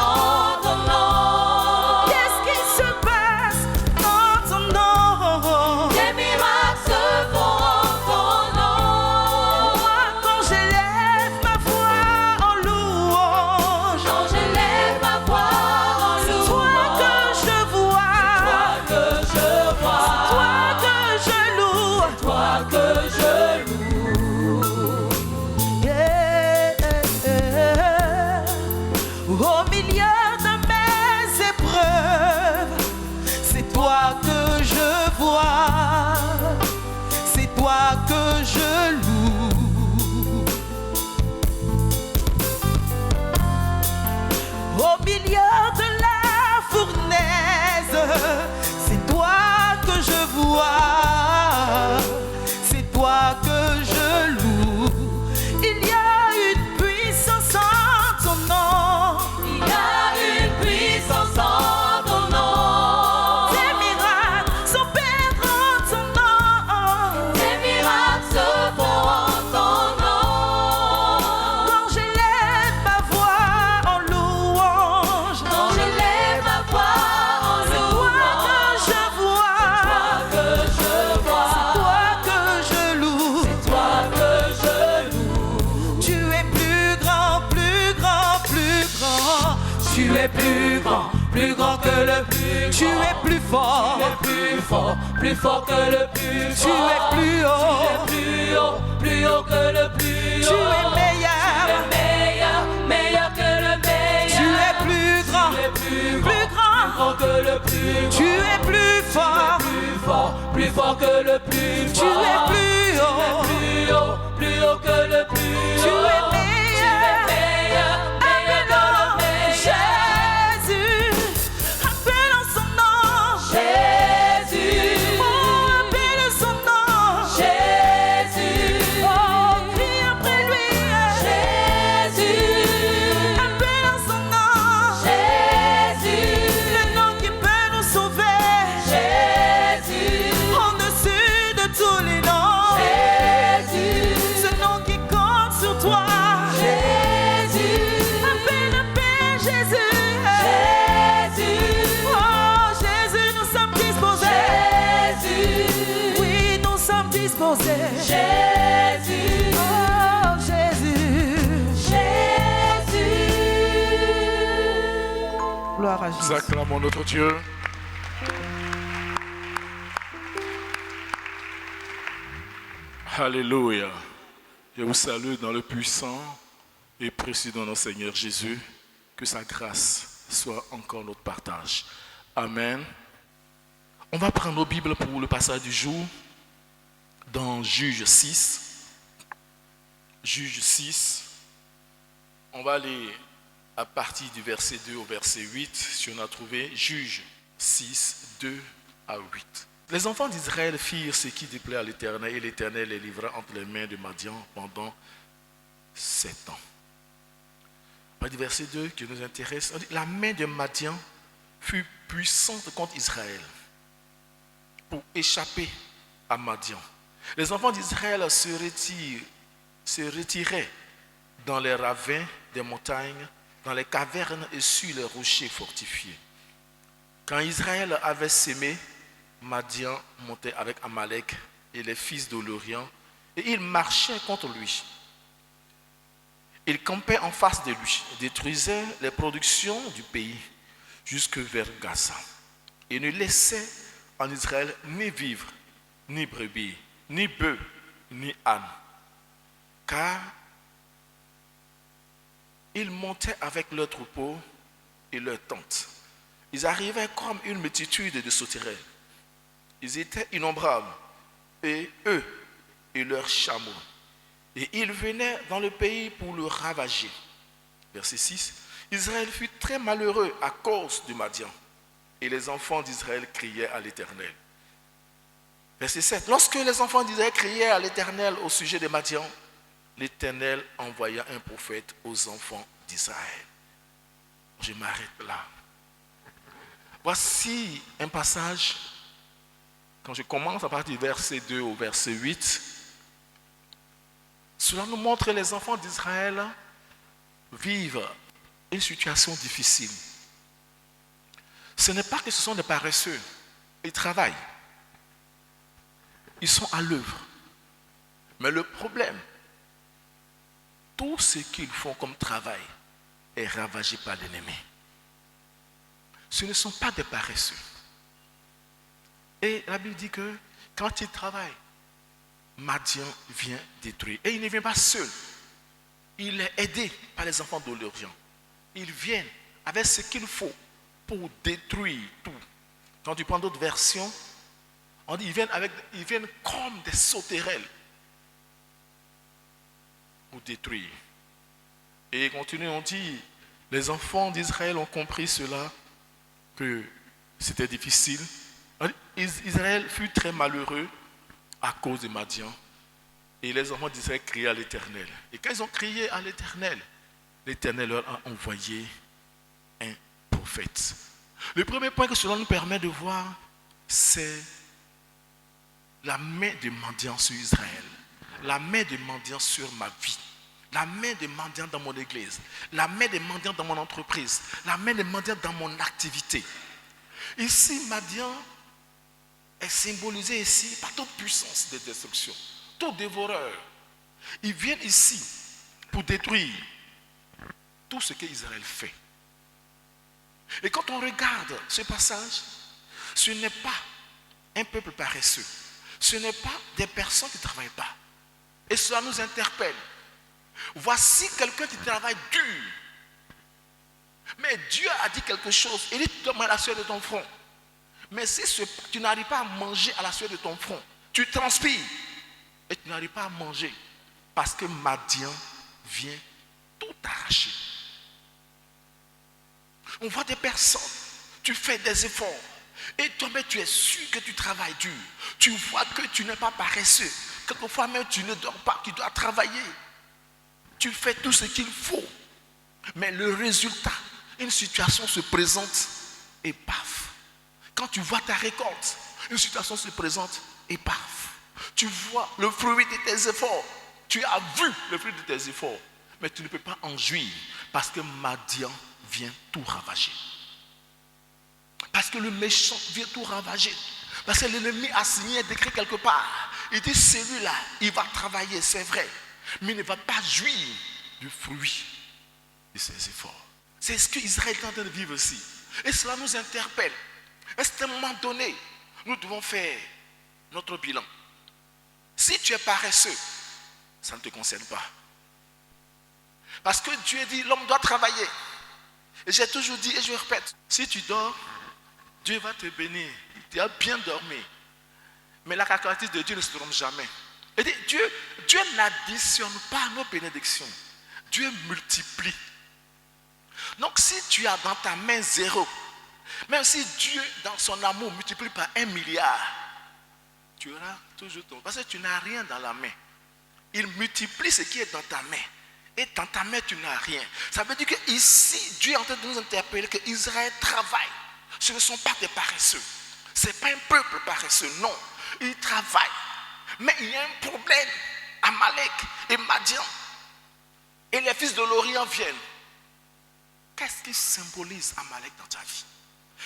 ton nom. Qu'est-ce qui se passe dans ton nom? Des miracles se font en ton nom. Moi, quand j'élève ma voix en louange, quand j'élève ma voix en louange, c'est toi que je vois, c'est toi que je vois, c'est toi que je loue, c'est toi que je loue. Yeah. Au milieu de mes épreuves, c'est toi que je vois, c'est toi que je loue. Au milieu de la fournaise, c'est toi que je vois, c'est toi que je loue. Il y a une puissance en ton nom. Il y a une puissance en ton nom. Tes miracles s'opèrent en ton nom. Tes miracles se font en ton nom. Quand j'élève ma voix en louange, quand j'élève ma voix en louange, c'est toi que je vois, c'est toi que je loue, c'est toi que je loue. Tu es plus grand, plus grand, plus grand. Tu es plus grand, plus grand que le plus grand. Tu es plus fort, tu es plus fort, plus fort que le plus fort. Tu es plus haut, tu es plus haut, plus haut que le plus haut. Tu es meilleur, tu es meilleur, meilleur que le meilleur. Tu es plus grand, tu es plus grand que le plus grand. Tu es plus fort, plus fort que le plus fort. Tu es plus haut, plus haut que le plus haut. Tu es meilleur, meilleur que le meilleur. Jésus, appelons son nom. Jésus, oh, appelle son nom. Jésus, oh, crie après lui. Jésus, appelons son nom. Jésus, le nom qui peut nous sauver. Jésus, au-dessus de tous les noms. Jésus, ce nom qui compte sur toi. Jésus, appelle Jésus. Jésus, oh Jésus, nous sommes disposés. Jésus, oui, nous sommes disposés. Jésus, oh Jésus. Jésus. Gloire à Nous Jésus. acclamons notre Dieu. Alléluia. Je vous salue dans le puissant et précieux nom de notre Seigneur Jésus. Que sa grâce soit encore notre partage. Amen. On va prendre nos Bibles pour le passage du jour dans Juge 6. Juge 6. On va aller à partir du verset 2 au verset 8, si on a trouvé Juges 6, 2 à 8. Les enfants d'Israël firent ce qui déplaît à l'Éternel, et l'Éternel les livra entre les mains de Madian pendant 7 ans. À partir du verset 2 qui nous intéresse, on dit, la main de Madian fut puissante contre Israël pour échapper à Madian. Les enfants d'Israël se retiraient dans les ravins des montagnes, dans les cavernes et sur les rochers fortifiés. Quand Israël avait sémé, Madian montait avec Amalek et les fils de l'Orient, et ils marchaient contre lui. Ils campaient en face de lui, détruisaient les productions du pays jusque vers Gaza, et ne laissaient en Israël ni vivre, ni brebis, ni bœufs, ni ânes, car ils montaient avec leurs troupeaux et leurs tentes. Ils arrivaient comme une multitude de sauterelles. Ils étaient innombrables, et eux et leurs chameaux. Et ils venaient dans le pays pour le ravager. Verset 6. Israël fut très malheureux à cause de Madian. Et les enfants d'Israël criaient à l'Éternel. Verset 7. Lorsque les enfants d'Israël criaient à l'Éternel au sujet de Madian, l'Éternel envoya un prophète aux enfants d'Israël. Je m'arrête là. Voici un passage, quand je commence à partir du verset 2 au verset 8, cela nous montre que les enfants d'Israël vivent une situation difficile. Ce n'est pas que ce sont des paresseux, ils travaillent, ils sont à l'œuvre. Mais le problème, tout ce qu'ils font comme travail est ravagé par l'ennemi. Ce ne sont pas des paresseux. Et la Bible dit que quand ils travaillent, Madian vient détruire. Et il ne vient pas seul. Il est aidé par les enfants de l'Orient. Ils viennent avec ce qu'il faut pour détruire tout. Quand tu prends d'autres versions, on dit ils viennent comme des sauterelles pour détruire. Et continue, on dit, les enfants d'Israël ont compris cela, que c'était difficile. Israël fut très malheureux à cause de Madian. Et les enfants d'Israël criaient à l'Éternel. Et quand ils ont crié à l'Éternel, l'Éternel leur a envoyé un prophète. Le premier point que cela nous permet de voir, c'est la main de Madian sur Israël, la main de Madian sur ma vie, la main de Madian dans mon église, la main de Madian dans mon entreprise, la main de Madian dans mon activité. Ici, Madian est symbolisé ici par toute puissance de destruction, tout dévoreur. Ils viennent ici pour détruire tout ce qu'Israël fait. Et quand on regarde ce passage, ce n'est pas un peuple paresseux, ce n'est pas des personnes qui ne travaillent pas. Et cela nous interpelle. Voici quelqu'un qui travaille dur. Mais Dieu a dit quelque chose. Il dit, tu dois manger à la sueur de ton front. Mais si tu n'arrives pas à manger à la sueur de ton front, tu transpires et tu n'arrives pas à manger parce que Madian vient tout arracher. On voit des personnes, tu fais des efforts et toi-même tu es sûr que tu travailles dur. Tu vois que tu n'es pas paresseux. Quelquefois même tu ne dors pas, tu dois travailler. Tu fais tout ce qu'il faut. Mais le résultat, une situation se présente et paf. Quand tu vois ta récolte, une situation se présente et paf. Tu vois le fruit de tes efforts. Tu as vu le fruit de tes efforts. Mais tu ne peux pas en jouir parce que Madian vient tout ravager. Parce que le méchant vient tout ravager. Parce que l'ennemi a signé un décret quelque part. Il dit celui-là, il va travailler, c'est vrai. Mais il ne va pas jouir du fruit de ses efforts. C'est ce qu'Israël est en train de vivre aussi. Et cela nous interpelle. À un moment donné, nous devons faire notre bilan. Si tu es paresseux, ça ne te concerne pas. Parce que Dieu dit, l'homme doit travailler. Et j'ai toujours dit, et je répète, si tu dors, Dieu va te bénir. Tu as bien dormi. Mais la caractéristique de Dieu ne se trompe jamais. Et Dieu n'additionne pas nos bénédictions. Dieu multiplie. Donc si tu as dans ta main 0, même si Dieu dans son amour multiplie par 1 milliard, tu auras toujours ton... Parce que tu n'as rien dans la main. Il multiplie ce qui est dans ta main. Et dans ta main, tu n'as rien. Ça veut dire que ici, Dieu est en train de nous interpeller que Israël travaille. Ce ne sont pas des paresseux. Ce n'est pas un peuple paresseux, non. Ils travaillent. Mais il y a un problème. Amalek et Madian et les fils de l'Orient viennent. Qu'est-ce qui symbolise Amalek dans ta vie?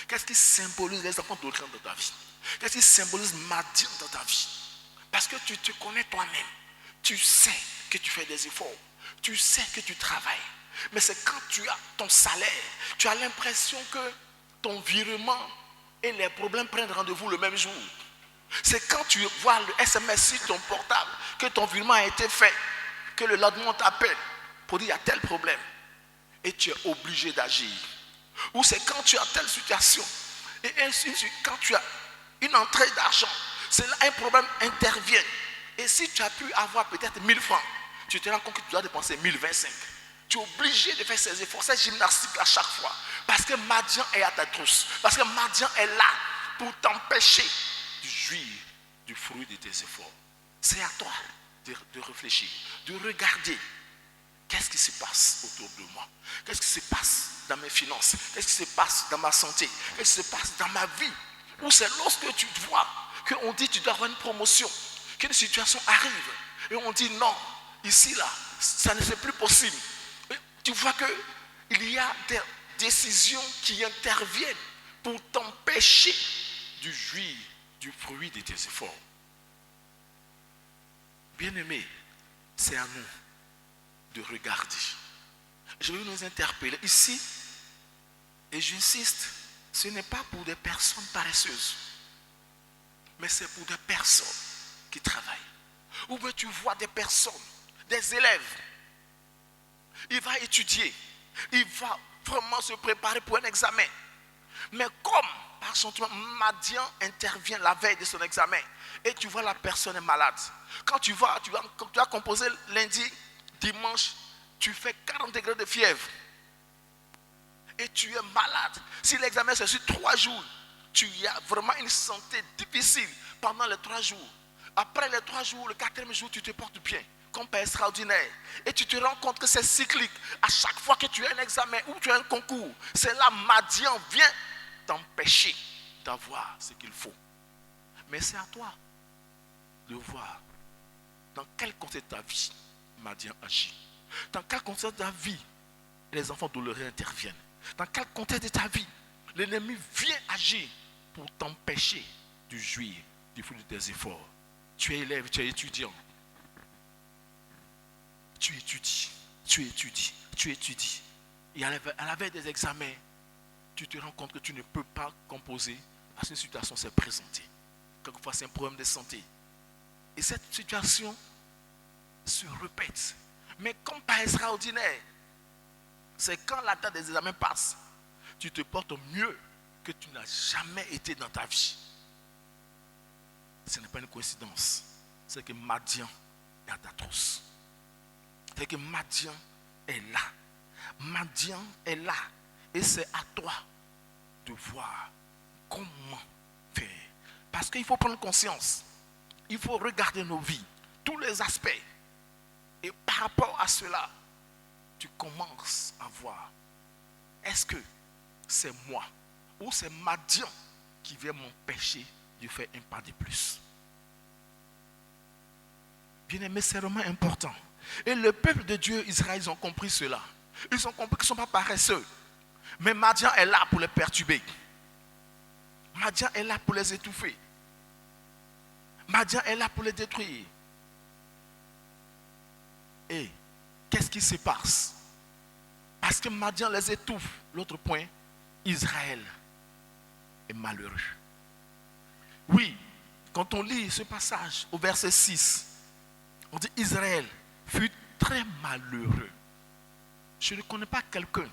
Qu'est-ce qui symbolise les enfants d'Orient dans ta vie? Qu'est-ce qui symbolise Madian dans ta vie? Parce que tu te connais toi-même. Tu sais que tu fais des efforts. Tu sais que tu travailles. Mais c'est quand tu as ton salaire, tu as l'impression que ton virement et les problèmes prennent rendez-vous le même jour. C'est quand tu vois le SMS sur ton portable que ton virement a été fait, que le lendemain on t'appelle pour dire il y a tel problème et tu es obligé d'agir. Ou c'est quand tu as telle situation et ainsi de suite, quand tu as une entrée d'argent, c'est là un problème intervient. Et si tu as pu avoir peut-être 1000 francs, tu te rends compte que tu dois dépenser 1025. Tu es obligé de faire ces efforts, cette gymnastique à chaque fois. Parce que Madian est à ta trousse. Parce que Madian est là pour t'empêcher de jouir du fruit de tes efforts. C'est à toi de réfléchir, de regarder qu'est-ce qui se passe autour de moi. Qu'est-ce qui se passe dans mes finances? Qu'est-ce qui se passe dans ma santé? Qu'est-ce qui se passe dans ma vie? Ou c'est lorsque tu vois qu'on dit que tu dois avoir une promotion, qu'une situation arrive et on dit non, ici là, ça ne c'est plus possible. Et tu vois qu'il y a des décisions qui interviennent pour t'empêcher de jouir du fruit de tes efforts. Bien-aimés, c'est à nous de regarder. Je vais nous interpeller ici, et j'insiste, ce n'est pas pour des personnes paresseuses, mais c'est pour des personnes qui travaillent. Ou bien tu vois des personnes, des élèves, il va étudier, il va vraiment se préparer pour un examen. Mais comme par son temps, Madian intervient la veille de son examen et tu vois la personne est malade. Quand tu vas composer lundi, dimanche, tu fais 40 degrés de fièvre et tu es malade. Si l'examen c'est sur 3 jours, tu as vraiment une santé difficile pendant les 3 jours. Après les 3 jours, le 4e jour, tu te portes bien, comme père extraordinaire. Et tu te rends compte que c'est cyclique. À chaque fois que tu as un examen ou tu as un concours, c'est là Madian vient t'empêcher d'avoir ce qu'il faut. Mais c'est à toi de voir dans quel contexte de ta vie Madian agit. Dans quel contexte de ta vie les enfants douloureux interviennent. Dans quel contexte de ta vie l'ennemi vient agir pour t'empêcher de jouir du fruit de tes efforts. Tu es élève, tu es étudiant. Tu étudies. Et à la veille des examens, tu te rends compte que tu ne peux pas composer parce qu'une situation s'est présentée. Quelquefois, c'est un problème de santé. Et cette situation se répète. Mais comme pas extraordinaire, c'est quand la date des examens passe, tu te portes mieux que tu n'as jamais été dans ta vie. Ce n'est pas une coïncidence. C'est que Madian est à ta trousse. C'est que Madian est là. Madian est là. Et c'est à toi de voir comment faire. Parce qu'il faut prendre conscience. Il faut regarder nos vies, tous les aspects. Et par rapport à cela, tu commences à voir. Est-ce que c'est moi ou c'est Madian qui vient m'empêcher de faire un pas de plus? Bien aimé, c'est vraiment important. Et le peuple de Dieu, Israël, ils ont compris cela. Ils ont compris qu'ils ne sont pas paresseux. Mais Madian est là pour les perturber. Madian est là pour les étouffer. Madian est là pour les détruire. Et qu'est-ce qui se passe? Parce que Madian les étouffe. L'autre point, Israël est malheureux. Oui, quand on lit ce passage au verset 6, on dit Israël fut très malheureux. Je ne connais pas quelqu'un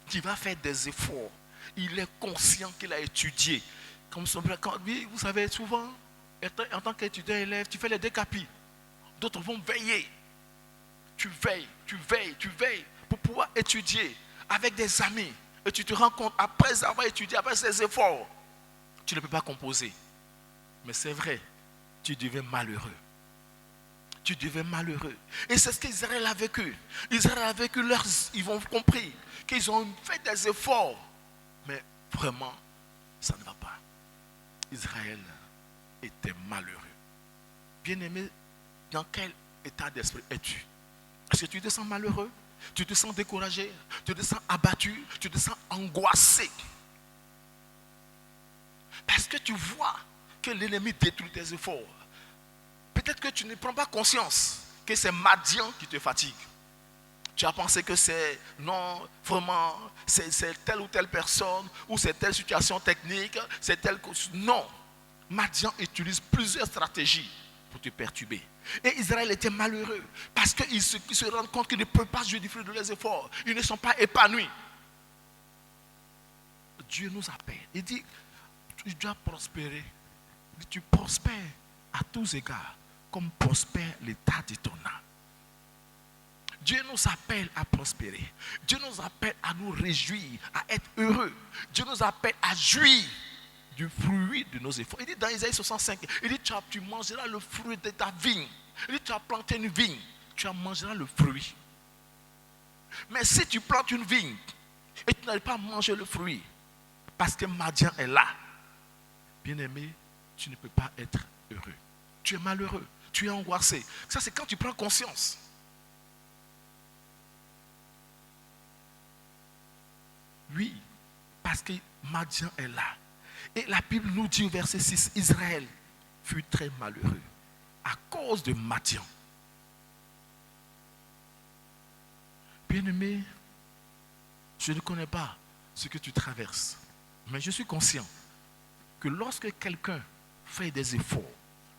qui va faire des efforts. Il est conscient qu'il a étudié. Comme son frère, vous savez, souvent, en tant qu'étudiant élève, tu fais les décapis. D'autres vont veiller. Tu veilles pour pouvoir étudier. avec des amis et tu te rends compte, après avoir étudié, après ces efforts, tu ne peux pas composer. Mais c'est vrai, tu deviens malheureux. Tu deviens malheureux. Et c'est ce qu'Israël a vécu. Israël a vécu ils ont compris qu'ils ont fait des efforts. Mais vraiment, ça ne va pas. Israël était malheureux. Bien-aimé, dans quel état d'esprit es-tu? Est-ce que tu te sens malheureux? Tu te sens découragé? Tu te sens abattu? Tu te sens angoissé? Parce que tu vois que l'ennemi détruit tes efforts. Peut-être que tu ne prends pas conscience que c'est Madian qui te fatigue. Tu as pensé que c'est, non, vraiment, c'est telle ou telle personne, ou c'est telle situation technique, c'est telle... Non. Madian utilise plusieurs stratégies pour te perturber. Et Israël était malheureux parce qu'ils se rendent compte qu'ils ne peuvent pas jouir du fruit de leurs efforts. Ils ne sont pas épanouis. Dieu nous appelle. Il dit, tu dois prospérer. Il dit, tu prospères à tous égards, comme prospère l'état de ton âme. Dieu nous appelle à prospérer. Dieu nous appelle à nous réjouir, à être heureux. Dieu nous appelle à jouir du fruit de nos efforts. Il dit dans Isaïe 65, il dit tu mangeras le fruit de ta vigne. Il dit tu as planté une vigne, tu en mangeras le fruit. Mais si tu plantes une vigne et tu n'arrives pas à manger le fruit, parce que Madian est là, bien-aimé, tu ne peux pas être heureux. Tu es malheureux, tu es angoissé. Ça, c'est quand tu prends conscience. Oui, parce que Madian est là. Et la Bible nous dit au verset 6, Israël fut très malheureux à cause de Madian. Bien-aimé, je ne connais pas ce que tu traverses, mais je suis conscient que lorsque quelqu'un fait des efforts,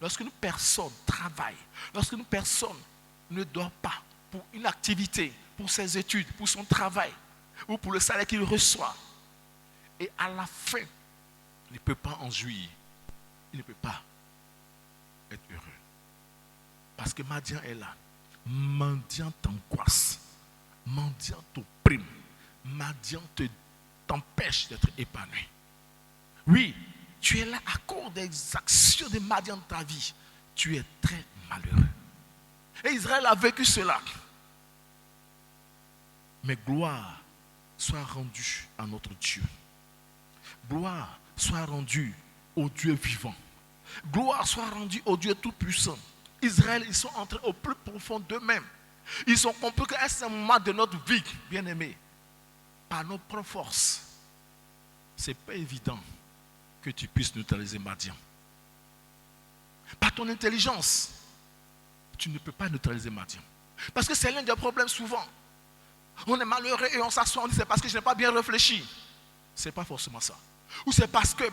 lorsqu'une personne travaille, lorsqu'une personne ne dort pas pour une activité, pour ses études, pour son travail, ou pour le salaire qu'il reçoit, et à la fin, il ne peut pas en jouir, il ne peut pas être heureux. Parce que Madian est là. Madian t'angoisse, Madian t'opprime, Madian t'empêche d'être épanoui. Oui, tu es là à cause des actions de Madian dans ta vie. Tu es très malheureux. Et Israël a vécu cela. Mais gloire soit rendue à notre Dieu. Gloire soit rendue au Dieu vivant. Gloire soit rendue au Dieu tout-puissant. Israël, ils sont entrés au plus profond d'eux-mêmes. Ils ont compris qu'à ce moment de notre vie, bien-aimés, par nos propres forces, ce n'est pas évident que tu puisses neutraliser Madian. Par ton intelligence, tu ne peux pas neutraliser Madian. Parce que c'est l'un des problèmes souvent. On est malheureux et on s'assoit, on dit c'est parce que je n'ai pas bien réfléchi. Ce n'est pas forcément ça. Ou c'est parce que.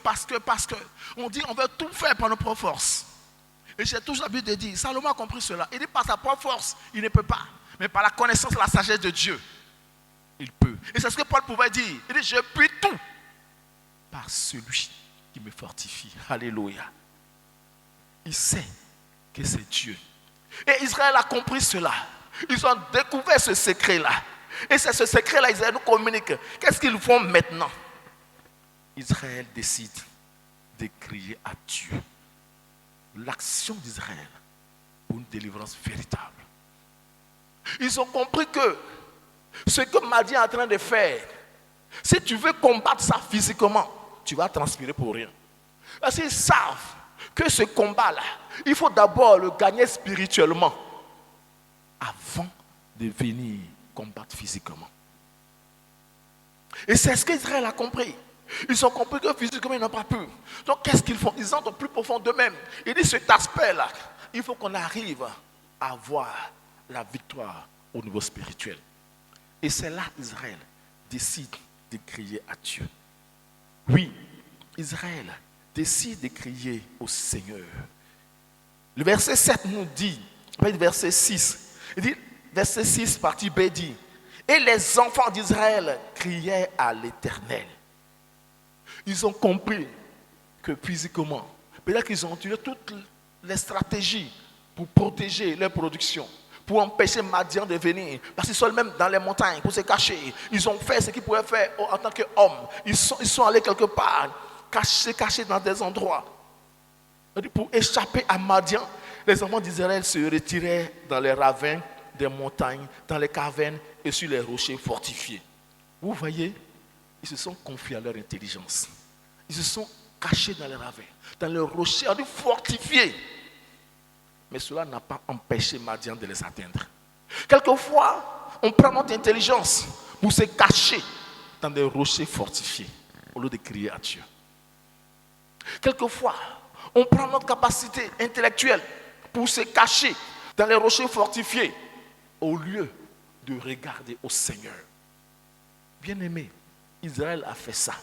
On dit on veut tout faire par nos propres forces. Et j'ai toujours l'habitude de dire, Salomon a compris cela. Il dit par sa propre force, il ne peut pas. Mais par la connaissance et la sagesse de Dieu, il peut. Et c'est ce que Paul pouvait dire. Il dit, je puis tout par celui qui me fortifie. Alléluia. Il sait que c'est Dieu. Et Israël a compris cela. Ils ont découvert ce secret-là. Et c'est ce secret-là, Israël nous communique. Qu'est-ce qu'ils font maintenant? Israël décide de crier à Dieu. L'action d'Israël pour une délivrance véritable. Ils ont compris que ce que Madian est en train de faire, si tu veux combattre ça physiquement, tu vas transpirer pour rien. Parce qu'ils savent que ce combat-là, il faut d'abord le gagner spirituellement avant de venir combattre physiquement. Et c'est ce qu'Israël a compris. Ils ont compris que physiquement, ils n'ont pas peur. Donc, qu'est-ce qu'ils font? Ils entrent au plus profond d'eux-mêmes. Ils disent, cet aspect-là, il faut qu'on arrive à avoir la victoire au niveau spirituel. Et c'est là qu'Israël décide de crier à Dieu. Oui, Israël décide de crier au Seigneur. Le verset 7 nous dit, verset 6, il dit, verset 6, partie B dit, et les enfants d'Israël criaient à l'Éternel. Ils ont compris que physiquement, peut-être qu'ils ont utilisé toutes les stratégies pour protéger leur production, pour empêcher Madian de venir. Parce qu'ils sont même dans les montagnes pour se cacher. Ils ont fait ce qu'ils pouvaient faire en tant qu'hommes. Ils sont allés quelque part, cachés dans des endroits. Pour échapper à Madian, les enfants d'Israël se retiraient dans les ravins des montagnes, dans les cavernes et sur les rochers fortifiés. Vous voyez, ils se sont confiés à leur intelligence. Ils se sont cachés dans les ravins, dans les rochers fortifiés. Mais cela n'a pas empêché Madian de les atteindre. Quelquefois, on prend notre intelligence pour se cacher dans des rochers fortifiés au lieu de crier à Dieu. Quelquefois, on prend notre capacité intellectuelle pour se cacher dans les rochers fortifiés au lieu de regarder au Seigneur. Bien-aimés, Israël a fait ça.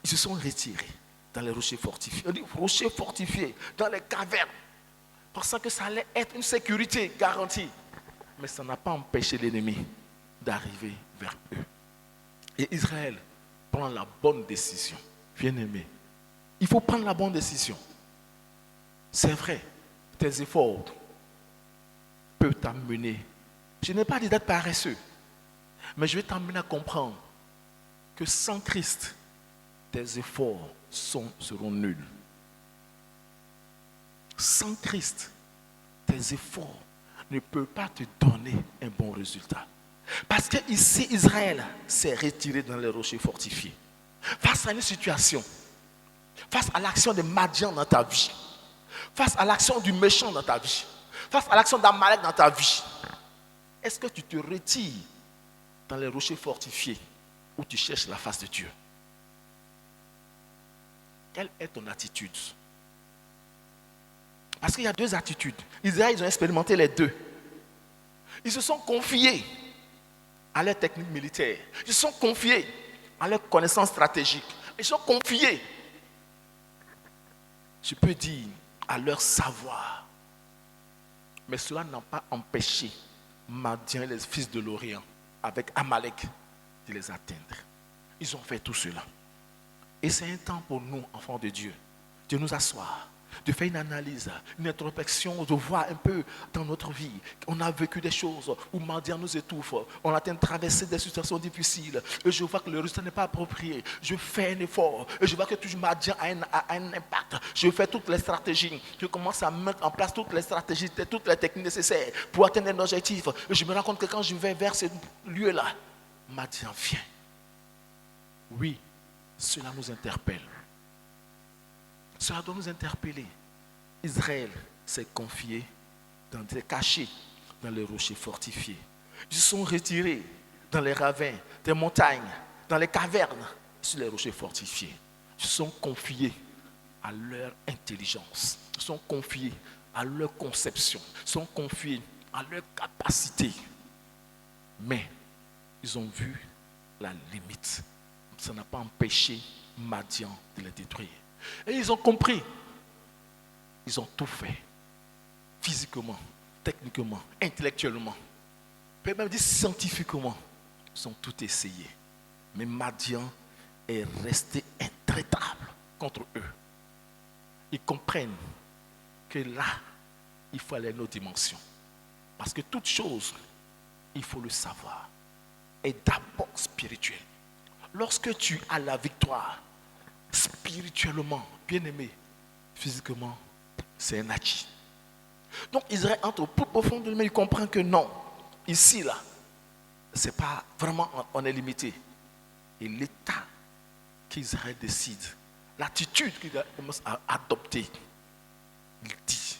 Ils se sont retirés dans les rochers fortifiés, dans les cavernes, pensant que ça allait être une sécurité garantie. Mais ça n'a pas empêché l'ennemi d'arriver vers eux. Et Israël prend la bonne décision. Bien-aimé, il faut prendre la bonne décision. C'est vrai, tes efforts peuvent t'amener. Je n'ai pas dit d'être paresseux, mais je vais t'amener à comprendre que sans Christ, tes efforts seront nuls. Sans Christ, tes efforts ne peuvent pas te donner un bon résultat. Parce que ici, Israël s'est retiré dans les rochers fortifiés. Face à une situation, face à l'action de Madian dans ta vie, face à l'action du méchant dans ta vie, face à l'action d'Amalek dans ta vie, est-ce que tu te retires dans les rochers fortifiés où tu cherches la face de Dieu? Quelle est ton attitude? Parce qu'il y a deux attitudes. Israël, ils ont expérimenté les deux. Ils se sont confiés à leur technique militaire. Ils se sont confiés à leur connaissance stratégique. Ils se sont confiés, je peux dire, à leur savoir. Mais cela n'a pas empêché Madian et les fils de l'Orient avec Amalek de les atteindre. Ils ont fait tout cela. Et c'est un temps pour nous, enfants de Dieu, de nous asseoir, de faire une analyse, une introspection, de voir un peu dans notre vie. On a vécu des choses où Madian nous étouffe, on a traversé des situations difficiles, et je vois que le résultat n'est pas approprié. Je fais un effort, et je vois que toujours Madian a un impact. Je fais toutes les stratégies, je commence à mettre en place toutes les stratégies, toutes les techniques nécessaires pour atteindre un objectif. Et je me rends compte que quand je vais vers ce lieu-là, Madian vient. Oui, cela nous interpelle. Cela doit nous interpeller. Israël s'est confié, s'est caché dans les rochers fortifiés. Ils se sont retirés dans les ravins, des montagnes, dans les cavernes, sur les rochers fortifiés. Ils se sont confiés à leur intelligence. Ils se sont confiés à leur conception. Ils se sont confiés à leur capacité. Mais ils ont vu la limite. Ça n'a pas empêché Madian de les détruire. Et ils ont compris. Ils ont tout fait. Physiquement, techniquement, intellectuellement. On peut même dire scientifiquement. Ils ont tout essayé. Mais Madian est resté intraitable contre eux. Ils comprennent que là, il faut aller à une autre dimension. Parce que toute chose, il faut le savoir, est d'abord spirituelle. Lorsque tu as la victoire, spirituellement, bien aimé, physiquement, c'est un acquis. Donc Israël entre plus profondément, il comprend que non, ici, là, c'est pas vraiment, on est limité. Et l'état qu'Israël décide, l'attitude qu'il commence à adopter, il dit,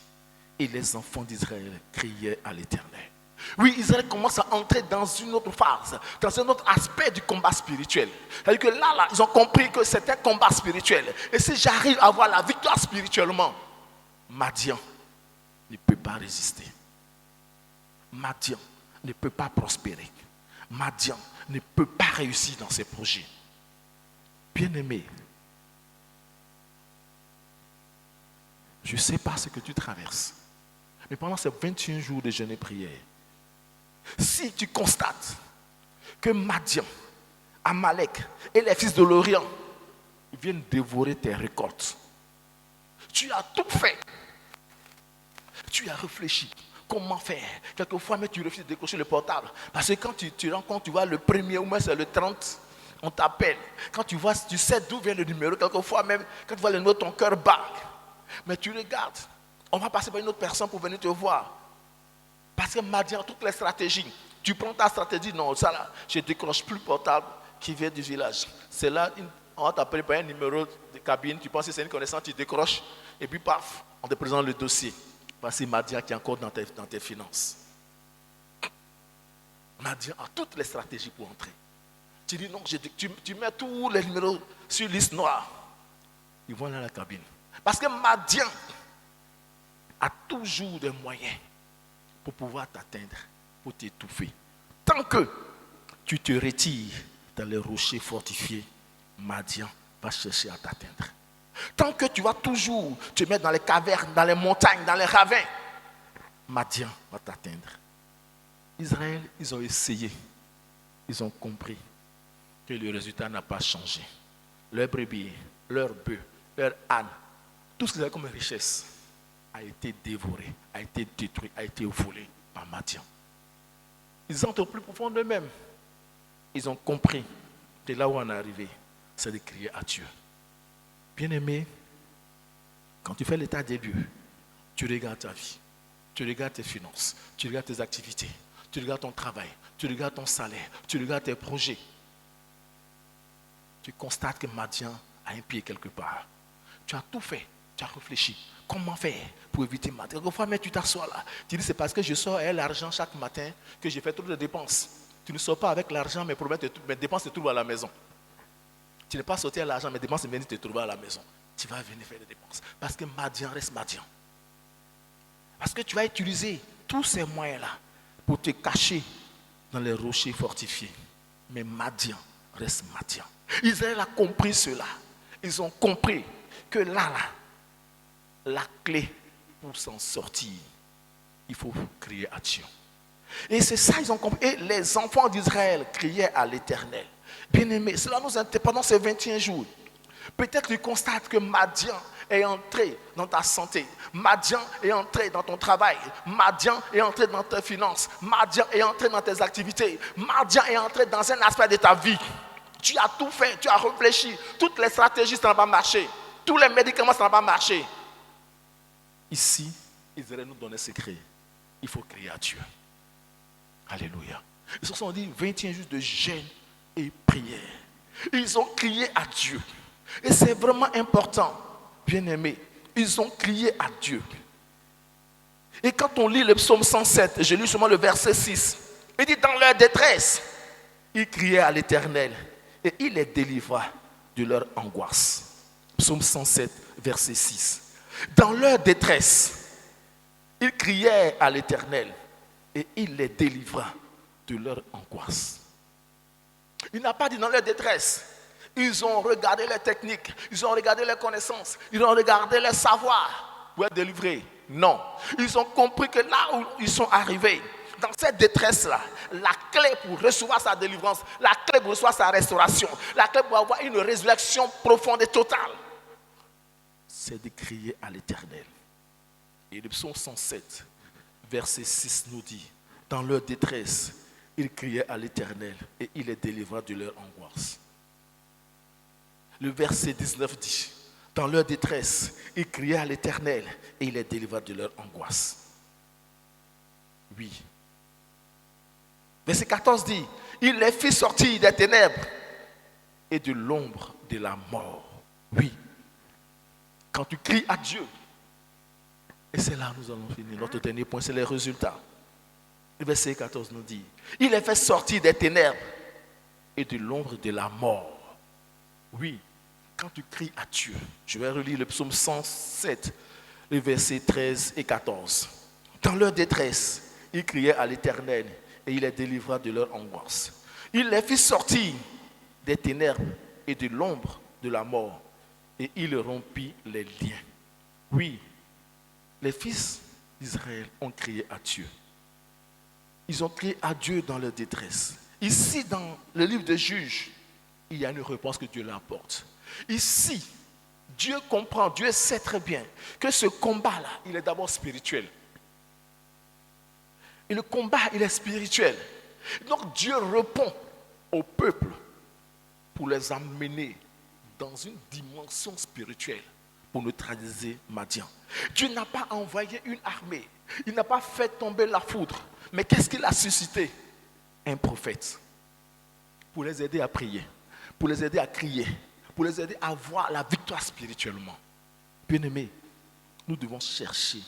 et les enfants d'Israël criaient à l'Éternel. Oui, Israël commence à entrer dans une autre phase, dans un autre aspect du combat spirituel. C'est-à-dire que là, ils ont compris que c'est un combat spirituel. Et si j'arrive à avoir la victoire spirituellement, Madian ne peut pas résister. Madian ne peut pas prospérer. Madian ne peut pas réussir dans ses projets. Bien-aimé, je ne sais pas ce que tu traverses, mais pendant ces 21 jours de jeûne et prière, si tu constates que Madian, Amalek et les fils de l'Orient viennent dévorer tes récoltes, tu as tout fait, tu as réfléchi, comment faire. Quelquefois, mais tu refuses de décrocher le portable. Parce que quand tu rencontres, tu vois le premier ou même c'est le 30, on t'appelle. Quand tu vois, tu sais d'où vient le numéro. Quelquefois même, quand tu vois le numéro, ton cœur bat. Mais tu regardes. On va passer par une autre personne pour venir te voir. Parce que Madian, toutes les stratégies. Tu prends ta stratégie, non, ça là, je ne décroche plus le portable qui vient du village. C'est là, on va t'appeler par un numéro de cabine. Tu penses que c'est une connaissance, tu décroches. Et puis paf, on te présente le dossier. Voici Madian qui est encore dans tes finances. Madian a toutes les stratégies pour entrer. Tu dis non, tu mets tous les numéros sur liste noire. Ils vont dans la cabine. Parce que Madian a toujours des moyens pour pouvoir t'atteindre, pour t'étouffer. Tant que tu te retires dans les rochers fortifiés, Madian va chercher à t'atteindre. Tant que tu vas toujours te mettre dans les cavernes, dans les montagnes, dans les ravins, Madian va t'atteindre. Israël, ils ont essayé. Ils ont compris que le résultat n'a pas changé. Leur brebis, leur bœuf, leur âne, tout ce qu'ils avaient comme richesse a été dévoré, a été détruit, a été volé par Madian. Ils entrent plus profond d'eux-mêmes. Ils ont compris que là où on est arrivé, c'est de crier à Dieu. Bien-aimé, quand tu fais l'état des lieux, tu regardes ta vie, tu regardes tes finances, tu regardes tes activités, tu regardes ton travail, tu regardes ton salaire, tu regardes tes projets. Tu constates que Madian a un pied quelque part. Tu as tout fait, tu as réfléchi. Comment faire pour éviter Madian? Quelquefois, mais tu t'assois là. Tu dis, c'est parce que je sors avec l'argent chaque matin que j'ai fait trop de dépenses. Tu ne sors pas avec l'argent, mes dépenses se trouvent à la maison. Tu n'es pas sorti à l'argent, mes dépenses viennent te trouver à la maison. Tu vas venir faire des dépenses. Parce que Madian reste Madian. Parce que tu vas utiliser tous ces moyens-là pour te cacher dans les rochers fortifiés. Mais Madian reste Madian. Israël a compris cela. Ils ont compris que là, la clé pour s'en sortir, il faut crier à Dieu. Et c'est ça, ils ont compris. Et les enfants d'Israël criaient à l'Éternel. Bien-aimés, cela nous intéresse pendant ces 21 jours. Peut-être que tu constates que Madian est entré dans ta santé. Madian est entré dans ton travail. Madian est entré dans tes finances. Madian est entré dans tes activités. Madian est entré dans un aspect de ta vie. Tu as tout fait, tu as réfléchi. Toutes les stratégies, ça n'a pas marché. Tous les médicaments, ça n'a pas marché. Ici, Israël nous donne un secret. Il faut crier à Dieu. Alléluia. Ils se sont dit 21 jours de jeûne et prière. Ils ont crié à Dieu. Et c'est vraiment important, bien-aimés. Ils ont crié à Dieu. Et quand on lit le psaume 107, je lis seulement le verset 6. Il dit, dans leur détresse, ils criaient à l'Éternel et il les délivra de leur angoisse. Psaume 107, verset 6. Dans leur détresse, ils criaient à l'Éternel et il les délivra de leur angoisse. Il n'a pas dit dans leur détresse. Ils ont regardé les techniques, ils ont regardé les connaissances, ils ont regardé les savoirs pour être délivrés. Non. Ils ont compris que là où ils sont arrivés, dans cette détresse-là, la clé pour recevoir sa délivrance, la clé pour recevoir sa restauration, la clé pour avoir une résurrection profonde et totale, c'est de crier à l'Éternel. Et le psaume 107, verset 6 nous dit, dans leur détresse, ils criaient à l'Éternel et il les délivra de leur angoisse. Le verset 19 dit, dans leur détresse, ils criaient à l'Éternel et il les délivra de leur angoisse. Oui. Verset 14 dit, il les fit sortir des ténèbres et de l'ombre de la mort. Oui. Quand tu cries à Dieu, et c'est là que nous allons finir. Notre dernier point, c'est les résultats. Le verset 14 nous dit, il les fait sortir des ténèbres et de l'ombre de la mort. Oui. Quand tu cries à Dieu, je vais relire le psaume 107, les versets 13 et 14. Dans leur détresse, ils criaient à l'Éternel et il les délivra de leur angoisse. Il les fit sortir des ténèbres et de l'ombre de la mort et il rompit les liens. Oui, les fils d'Israël ont crié à Dieu. Ils ont crié à Dieu dans leur détresse. Ici, dans le livre des Juges, il y a une réponse que Dieu leur apporte. Ici, Dieu comprend, Dieu sait très bien que ce combat-là, il est d'abord spirituel. Et le combat, il est spirituel. Donc Dieu répond au peuple pour les amener dans une dimension spirituelle pour neutraliser Madian. Dieu n'a pas envoyé une armée. Il n'a pas fait tomber la foudre. Mais qu'est-ce qu'il a suscité? Un prophète. Pour les aider à prier, pour les aider à crier, pour les aider à avoir la victoire spirituellement. Bien-aimés, nous devons chercher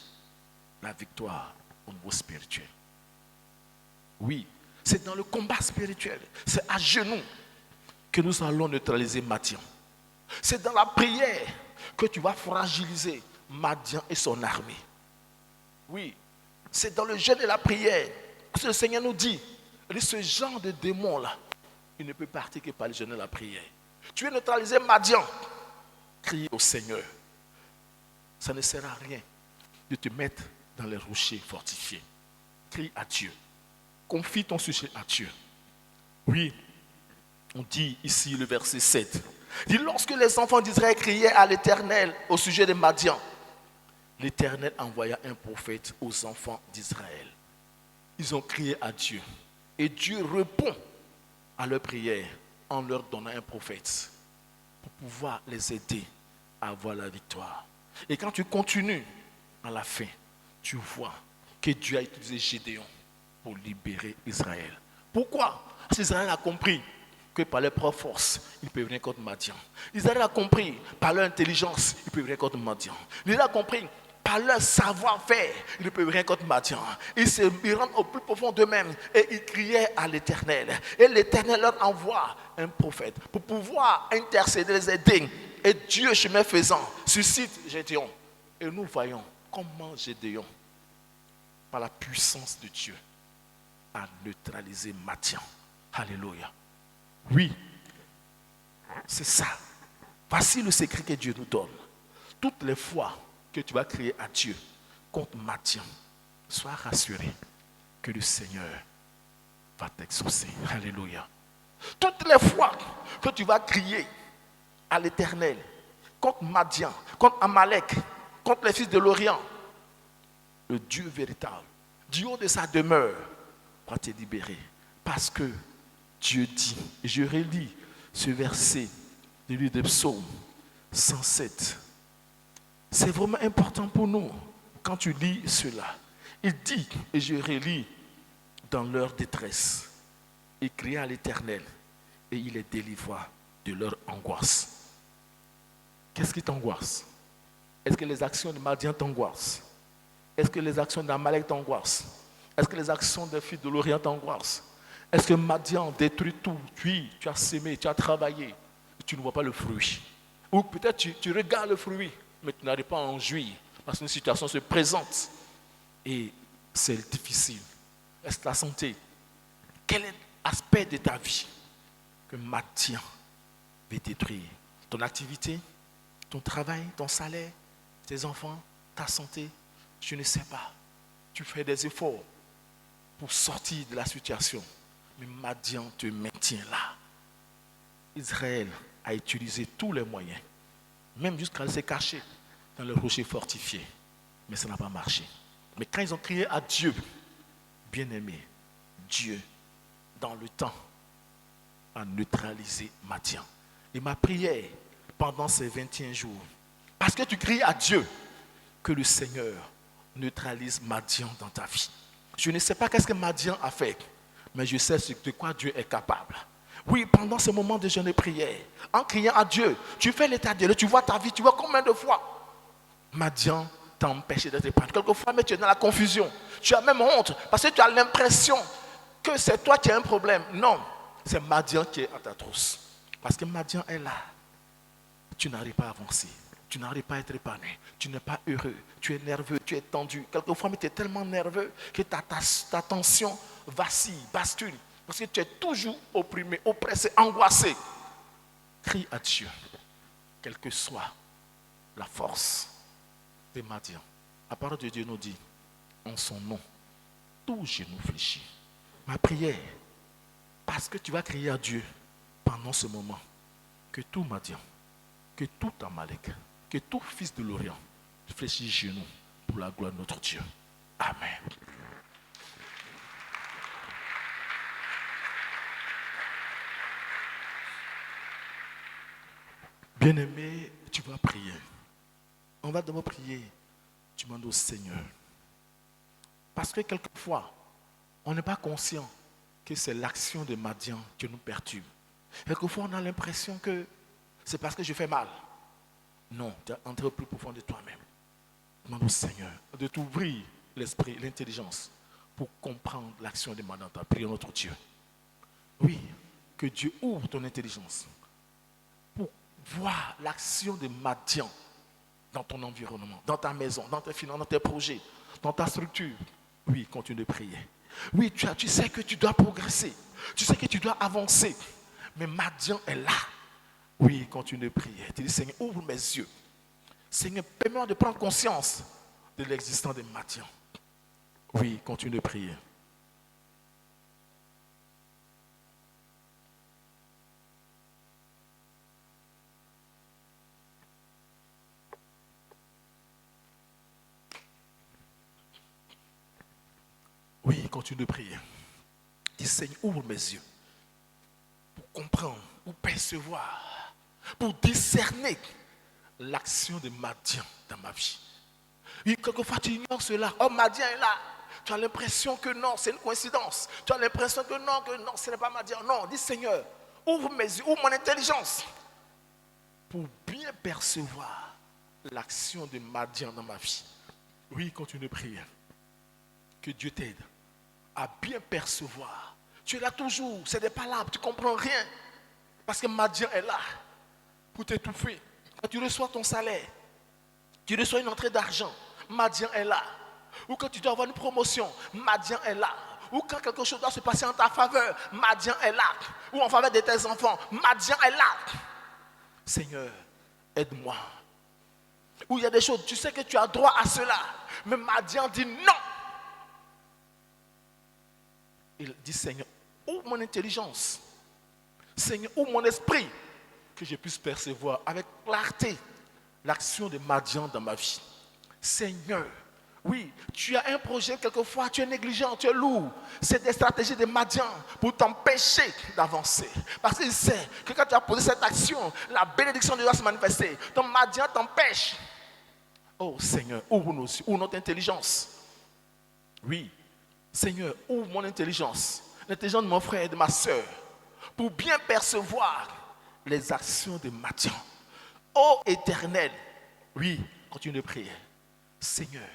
la victoire au niveau spirituel. Oui, c'est dans le combat spirituel, c'est à genoux que nous allons neutraliser Madian. C'est dans la prière que tu vas fragiliser Madian et son armée. Oui, c'est dans le jeûne et la prière que le Seigneur nous dit, ce genre de démon-là, il ne peut partir que par le jeûne et la prière. Tu veux neutraliser Madian, crie au Seigneur. Ça ne sert à rien de te mettre dans les rochers fortifiés. Crie à Dieu. Confie ton sujet à Dieu. Oui, on dit ici le verset 7. Il dit, lorsque les enfants d'Israël criaient à l'Éternel au sujet de Madian, l'Éternel envoya un prophète aux enfants d'Israël. Ils ont crié à Dieu. Et Dieu répond à leur prière en leur donnant un prophète pour pouvoir les aider à avoir la victoire. Et quand tu continues à la fin, tu vois que Dieu a utilisé Gédéon pour libérer Israël. Pourquoi? Parce qu'Israël a compris que par leur propre force, ils peuvent venir contre Madian. Israël a compris par leur intelligence, ils peuvent venir contre Madian. Israël a compris par leur savoir-faire, ils ne peuvent rien contre Madian. Ils rentrent au plus profond d'eux-mêmes et ils criaient à l'Éternel. Et l'Éternel leur envoie un prophète pour pouvoir intercéder, les aider. Et Dieu, chemin faisant, suscite Gédéon. Et nous voyons comment Gédéon, par la puissance de Dieu, a neutralisé Madian. Alléluia. Oui, c'est ça. Voici le secret que Dieu nous donne. Toutes les fois que tu vas crier à Dieu contre Madian, sois rassuré que le Seigneur va t'exaucer. Alléluia. Toutes les fois que tu vas crier à l'Éternel contre Madian, contre Amalek, contre les fils de l'Orient, le Dieu véritable, du haut de sa demeure, va te libérer. Parce que Dieu dit, et je relis ce verset du livre des Psaumes 107. C'est vraiment important pour nous quand tu lis cela. Il dit, et je relis, dans leur détresse, ils criaient à l'Éternel et il les délivra de leur angoisse. Qu'est-ce qui t'angoisse? Est-ce que les actions de Madian t'angoissent? Est-ce que les actions d'Amalek t'angoissent? Est-ce que les actions des fils de l'Orient t'angoissent? Est-ce que Madian détruit tout? Oui, tu as semé, tu as travaillé, tu ne vois pas le fruit. Ou peut-être tu regardes le fruit, mais tu n'arrives pas à en jouir parce qu'une situation se présente et c'est difficile. Est-ce ta santé? Quel est l'aspect de ta vie que Madian veut détruire? Ton activité, ton travail, ton salaire, tes enfants, ta santé? Je ne sais pas. Tu fais des efforts pour sortir de la situation, mais Madian te maintient là. Israël a utilisé tous les moyens, même jusqu'à se cacher dans le rocher fortifié, mais ça n'a pas marché. Mais quand ils ont crié à Dieu, bien-aimé, Dieu, dans le temps, a neutralisé Madian. Et ma prière pendant ces 21 jours, parce que tu cries à Dieu, que le Seigneur neutralise Madian dans ta vie. Je ne sais pas qu'est-ce que Madian a fait, mais je sais de quoi Dieu est capable. Oui, pendant ce moment de jeûne et prière, en criant à Dieu, tu fais l'état de lieu, tu vois ta vie, tu vois combien de fois Madian t'a empêché d'être épanoui. Quelquefois, mais tu es dans la confusion. Tu as même honte parce que tu as l'impression que c'est toi qui as un problème. Non, c'est Madian qui est à ta trousse. Parce que Madian est là. Tu n'arrives pas à avancer. Tu n'arrives pas à être épanoui. Tu n'es pas heureux. Tu es nerveux, tu es tendu. Quelquefois, mais tu es tellement nerveux que ta tension vacille, bascule. Parce que tu es toujours opprimé, oppressé, angoissé. Crie à Dieu, quelle que soit la force de Madian. La parole de Dieu nous dit, en son nom, tout genou fléchit. Ma prière, parce que tu vas crier à Dieu pendant ce moment, que tout Madian, que tout Amalek, que tout fils de l'Orient fléchisse genou pour la gloire de notre Dieu. Amen. Bien-aimé, tu vas prier. On va d'abord prier. Tu demandes au Seigneur. Parce que quelquefois, on n'est pas conscient que c'est l'action de Madian qui nous perturbe. Quelquefois, on a l'impression que c'est parce que je fais mal. Non, tu es entré plus profond de toi-même. Demande au Seigneur de t'ouvrir l'esprit, l'intelligence pour comprendre l'action de Madian. Prions notre Dieu. Oui, que Dieu ouvre ton intelligence pour voir l'action de Madian dans ton environnement, dans ta maison, dans tes finances, dans tes projets, dans ta structure. Oui, continue de prier. Oui, tu sais que tu dois progresser. Tu sais que tu dois avancer. Mais Madian est là. Oui, continue de prier. Tu dis, Seigneur, ouvre mes yeux. Seigneur, permets-moi de prendre conscience de l'existence de Madian. Oui, continue de prier. Oui, continue de prier. Dis, Seigneur, ouvre mes yeux pour comprendre, pour percevoir, pour discerner l'action de Madian dans ma vie. Oui, quelquefois tu ignores cela. Oh, Madian est là. Tu as l'impression que non, c'est une coïncidence. Tu as l'impression que non, ce n'est pas Madian. Non, dis, Seigneur, ouvre mes yeux, ouvre mon intelligence pour bien percevoir l'action de Madian dans ma vie. Oui, continue de prier. Que Dieu t'aide à bien percevoir. Tu es là toujours, c'est des palabres, tu ne comprends rien. Parce que Madian est là pour t'étouffer. Quand tu reçois ton salaire, tu reçois une entrée d'argent, Madian est là. Ou quand tu dois avoir une promotion, Madian est là. Ou quand quelque chose doit se passer en ta faveur, Madian est là. Ou en faveur de tes enfants, Madian est là. Seigneur, aide-moi. Ou il y a des choses, tu sais que tu as droit à cela, mais Madian dit non. Il dit, Seigneur, ouvre mon intelligence. Seigneur, ouvre mon esprit, que je puisse percevoir avec clarté l'action de Madian dans ma vie. Seigneur, oui, tu as un projet, quelquefois tu es négligent, tu es lourd. C'est des stratégies de Madian pour t'empêcher d'avancer. Parce qu'il sait que quand tu as posé cette action, la bénédiction de Dieu va se manifester. Donc Madian t'empêche. Oh Seigneur, ouvre notre intelligence. Oui, Seigneur, ouvre mon intelligence, l'intelligence de mon frère et de ma soeur, pour bien percevoir les actions de Madian. Ô Éternel, oui, continue de prier. Seigneur,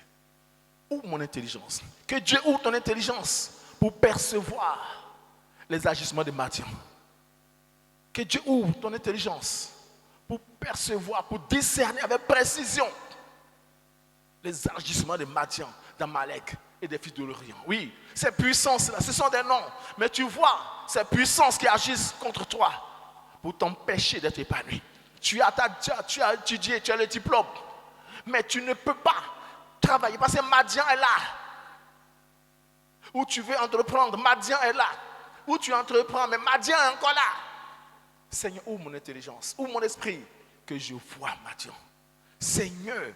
ouvre mon intelligence. Que Dieu ouvre ton intelligence pour percevoir les agissements de Madian. Que Dieu ouvre ton intelligence pour percevoir, pour discerner avec précision les agissements de Madian, d'Amalek et des fils de l'Orient. Oui, ces puissances-là, ce sont des noms. Mais tu vois, ces puissances qui agissent contre toi pour t'empêcher d'être épanoui. Tu as étudié, tu as le diplôme, mais tu ne peux pas travailler parce que Madian est là. Où tu veux entreprendre, Madian est là. Où tu entreprends, mais Madian est encore là. Seigneur, ouvre mon intelligence, ouvre mon esprit, que je vois Madian. Seigneur,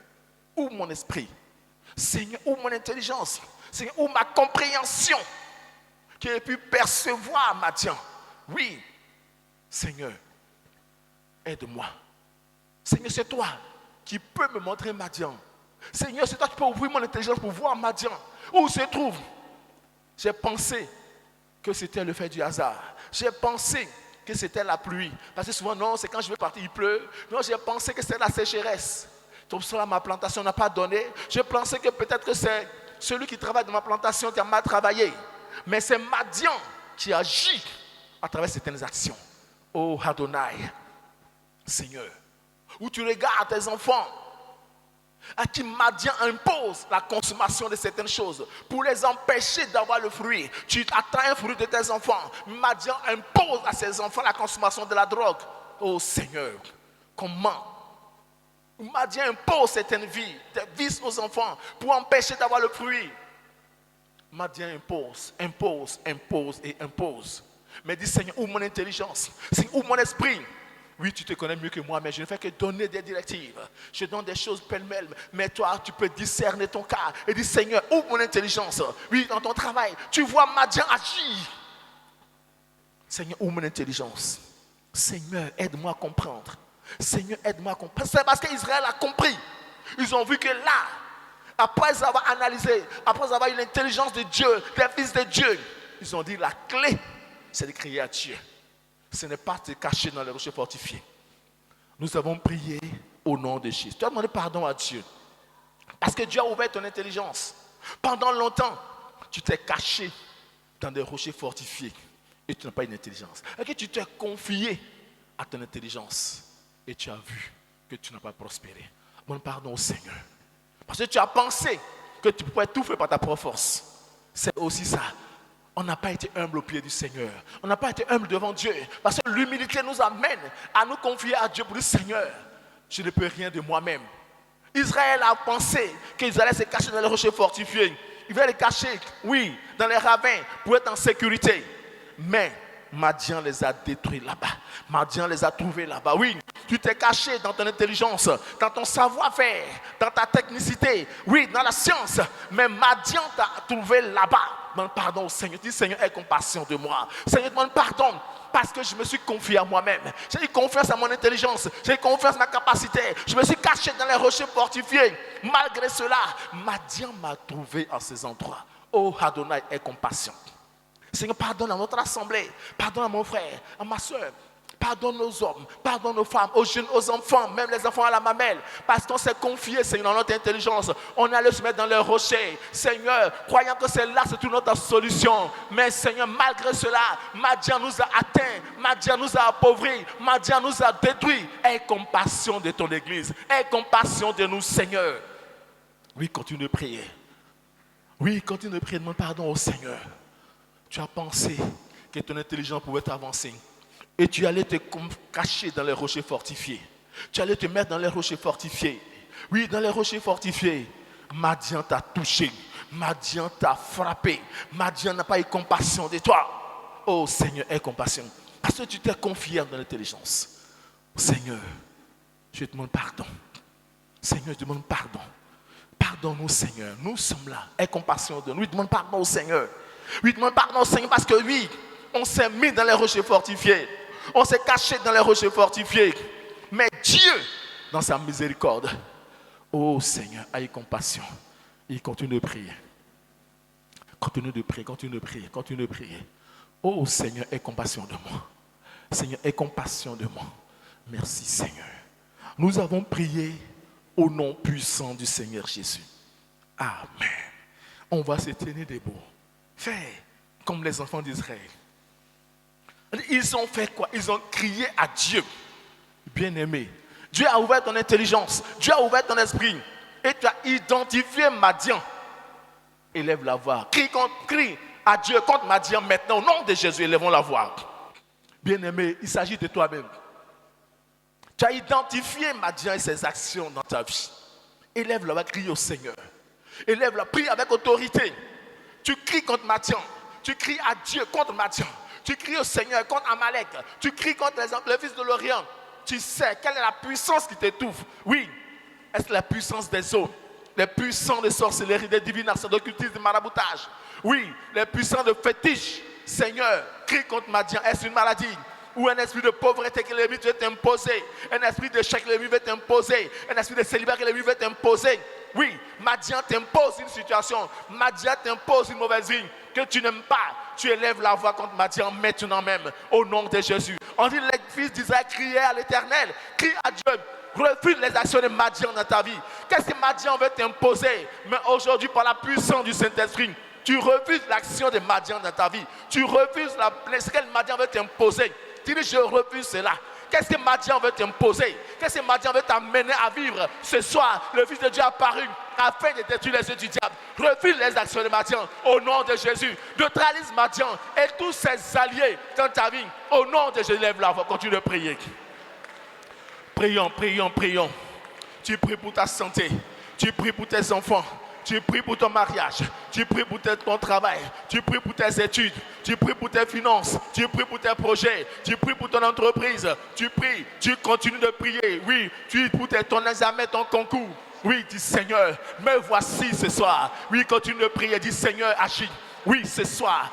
ouvre mon esprit. Seigneur, ouvre mon intelligence. Seigneur, ouvre ma compréhension, que j'ai pu percevoir Madian. Oui, Seigneur, aide-moi. Seigneur, c'est toi qui peux me montrer Madian. Seigneur, c'est toi qui peux ouvrir mon intelligence pour voir Madian. Où se trouve? J'ai pensé que c'était le fait du hasard. J'ai pensé que c'était la pluie. Parce que souvent, non, c'est quand je vais partir, il pleut. Non, j'ai pensé que c'était la sécheresse. Donc cela, ma plantation n'a pas donné. Je pensais que peut-être que c'est celui qui travaille dans ma plantation qui a mal travaillé. Mais c'est Madian qui agit à travers certaines actions. Oh Adonai, Seigneur, où tu regardes tes enfants, à qui Madian impose la consommation de certaines choses pour les empêcher d'avoir le fruit. Tu attends un fruit de tes enfants. Madian impose à ses enfants la consommation de la drogue. Oh Seigneur, comment Madian impose certaines vies, des vices aux enfants pour empêcher d'avoir le fruit. Madian impose. Mais dis Seigneur, ouvre mon intelligence, Seigneur, ouvre mon esprit. Oui, tu te connais mieux que moi, mais je ne fais que donner des directives. Je donne des choses pêle-mêle, mais toi, tu peux discerner ton cas et dire Seigneur, ouvre mon intelligence. Oui, dans ton travail, tu vois Madian agir. Seigneur, ouvre mon intelligence. Seigneur, aide-moi à comprendre Seigneur, aide-moi à comprendre. C'est parce qu'Israël a compris. Ils ont vu que là, après avoir analysé, après avoir eu l'intelligence de Dieu, des fils de Dieu, ils ont dit la clé, c'est de crier à Dieu. Ce n'est pas de cacher dans les rochers fortifiés. Nous avons prié au nom de Jésus. Tu as demandé pardon à Dieu. Parce que Dieu a ouvert ton intelligence. Pendant longtemps, tu t'es caché dans des rochers fortifiés et tu n'as pas une intelligence. Et que tu t'es confié à ton intelligence et tu as vu que tu n'as pas prospéré. Demande pardon au Seigneur. Parce que tu as pensé que tu pouvais tout faire par ta propre force. C'est aussi ça. On n'a pas été humble au pied du Seigneur. On n'a pas été humble devant Dieu. Parce que l'humilité nous amène à nous confier à Dieu pour le Seigneur. Je ne peux rien de moi-même. Israël a pensé qu'ils allaient se cacher dans les rochers fortifiés. Ils allaient les cacher, oui, dans les ravins pour être en sécurité. Mais Madian les a détruits là-bas. Madian les a trouvés là-bas. Oui, tu t'es caché dans ton intelligence, dans ton savoir-faire, dans ta technicité, oui, dans la science. Mais Madian t'a trouvé là-bas. Demande pardon au Seigneur. Dis, Seigneur, aie compassion de moi. Seigneur, demande pardon parce que je me suis confié à moi-même. J'ai eu confiance à mon intelligence. J'ai eu confiance à ma capacité. Je me suis caché dans les rochers fortifiés. Malgré cela, Madian m'a trouvé en ces endroits. Oh, Adonai, aie compassion. Seigneur, pardonne à notre assemblée, pardonne à mon frère, à ma soeur, pardonne aux hommes, pardonne aux femmes, aux jeunes, aux enfants, même les enfants à la mamelle, parce qu'on s'est confié, Seigneur, dans notre intelligence. On allait se mettre dans les rochers, Seigneur, croyant que c'est là, c'est toute notre solution. Mais Seigneur, malgré cela, Madian nous a atteints, Madian nous a appauvris, Madian nous a détruits. Aie compassion de ton Église, aie compassion de nous, Seigneur. Oui, continue de prier. Oui, continue de prier, demande pardon au Seigneur. Tu as pensé que ton intelligence pouvait t'avancer. Et tu allais te cacher dans les rochers fortifiés. Tu allais te mettre dans les rochers fortifiés. Oui, dans les rochers fortifiés. Madian t'a touché. Madian t'a frappé. Madian n'a pas eu compassion de toi. Oh Seigneur, aie compassion. Parce que tu t'es confié dans l'intelligence. Seigneur, je te demande pardon. Seigneur, je te demande pardon. Pardonne-nous, Seigneur. Nous sommes là. Aie compassion de nous. Oui, demande pardon au Seigneur. Oui, demande pardon au Seigneur parce que oui, on s'est mis dans les rochers fortifiés. On s'est caché dans les rochers fortifiés. Mais Dieu, dans sa miséricorde, oh Seigneur, aie compassion. Il continue de prier. Continue de prier, continue de prier, continue de prier. Oh Seigneur, aie compassion de moi. Seigneur, aie compassion de moi. Merci Seigneur. Nous avons prié au nom puissant du Seigneur Jésus. Amen. On va se tenir debout. Fais comme les enfants d'Israël. Ils ont fait quoi? Ils ont crié à Dieu. Bien-aimé, Dieu a ouvert ton intelligence. Dieu a ouvert ton esprit. Et tu as identifié Madian. Élève la voix. Crie à Dieu contre Madian maintenant. Au nom de Jésus, élevons la voix. Bien-aimé, il s'agit de toi-même. Tu as identifié Madian et ses actions dans ta vie. Élève la voix, crie au Seigneur. Élève la, prie avec autorité. Tu cries contre Madian. Tu cries à Dieu contre Madian. Tu cries au Seigneur contre Amalek. Tu cries contre les fils de l'Orient. Tu sais quelle est la puissance qui t'étouffe. Oui, est-ce la puissance des eaux, les puissants de sorcellerie, des divinations, d'occultisme, de maraboutage. Oui, les puissants de fétiche. Seigneur, crie contre Madian. Est-ce une maladie? Ou un esprit de pauvreté que l'ennemi veut t'imposer? Un esprit d'échec que l'ennemi veut t'imposer? Un esprit de célibat que l'ennemi veut t'imposer? Oui, Madian t'impose une situation. Madian t'impose une mauvaise vie que tu n'aimes pas. Tu élèves la voix contre Madian maintenant même, au nom de Jésus. On dit les fils d'Israël criaient à l'Éternel. Crie à Dieu. Refuse les actions de Madian dans ta vie. Qu'est-ce que Madian veut t'imposer? Mais aujourd'hui, par la puissance du Saint-Esprit, tu refuses l'action de Madian dans ta vie. Tu refuses ce que Madian veut t'imposer. Tu dis, je refuse cela. Qu'est-ce que Madian veut t'imposer? Qu'est-ce que Madian veut t'amener à vivre? Ce soir, le Fils de Dieu est apparu afin de détruire les yeux du diable. Refuse les actions de Madian au nom de Jésus. Neutralise Madian et tous ses alliés dans ta vie. Au nom de Jésus, lève la voix, continue de prier. Prions, prions, prions. Tu pries pour ta santé. Tu pries pour tes enfants. Tu pries pour ton mariage, tu pries pour ton travail, tu pries pour tes études, tu pries pour tes finances, tu pries pour tes projets, tu pries pour ton entreprise, tu pries, tu continues de prier, oui, tu pries pour ton examen, ton concours. Oui, dis Seigneur, me voici ce soir. Oui, continue de prier, dis Seigneur, agis. Oui, ce soir,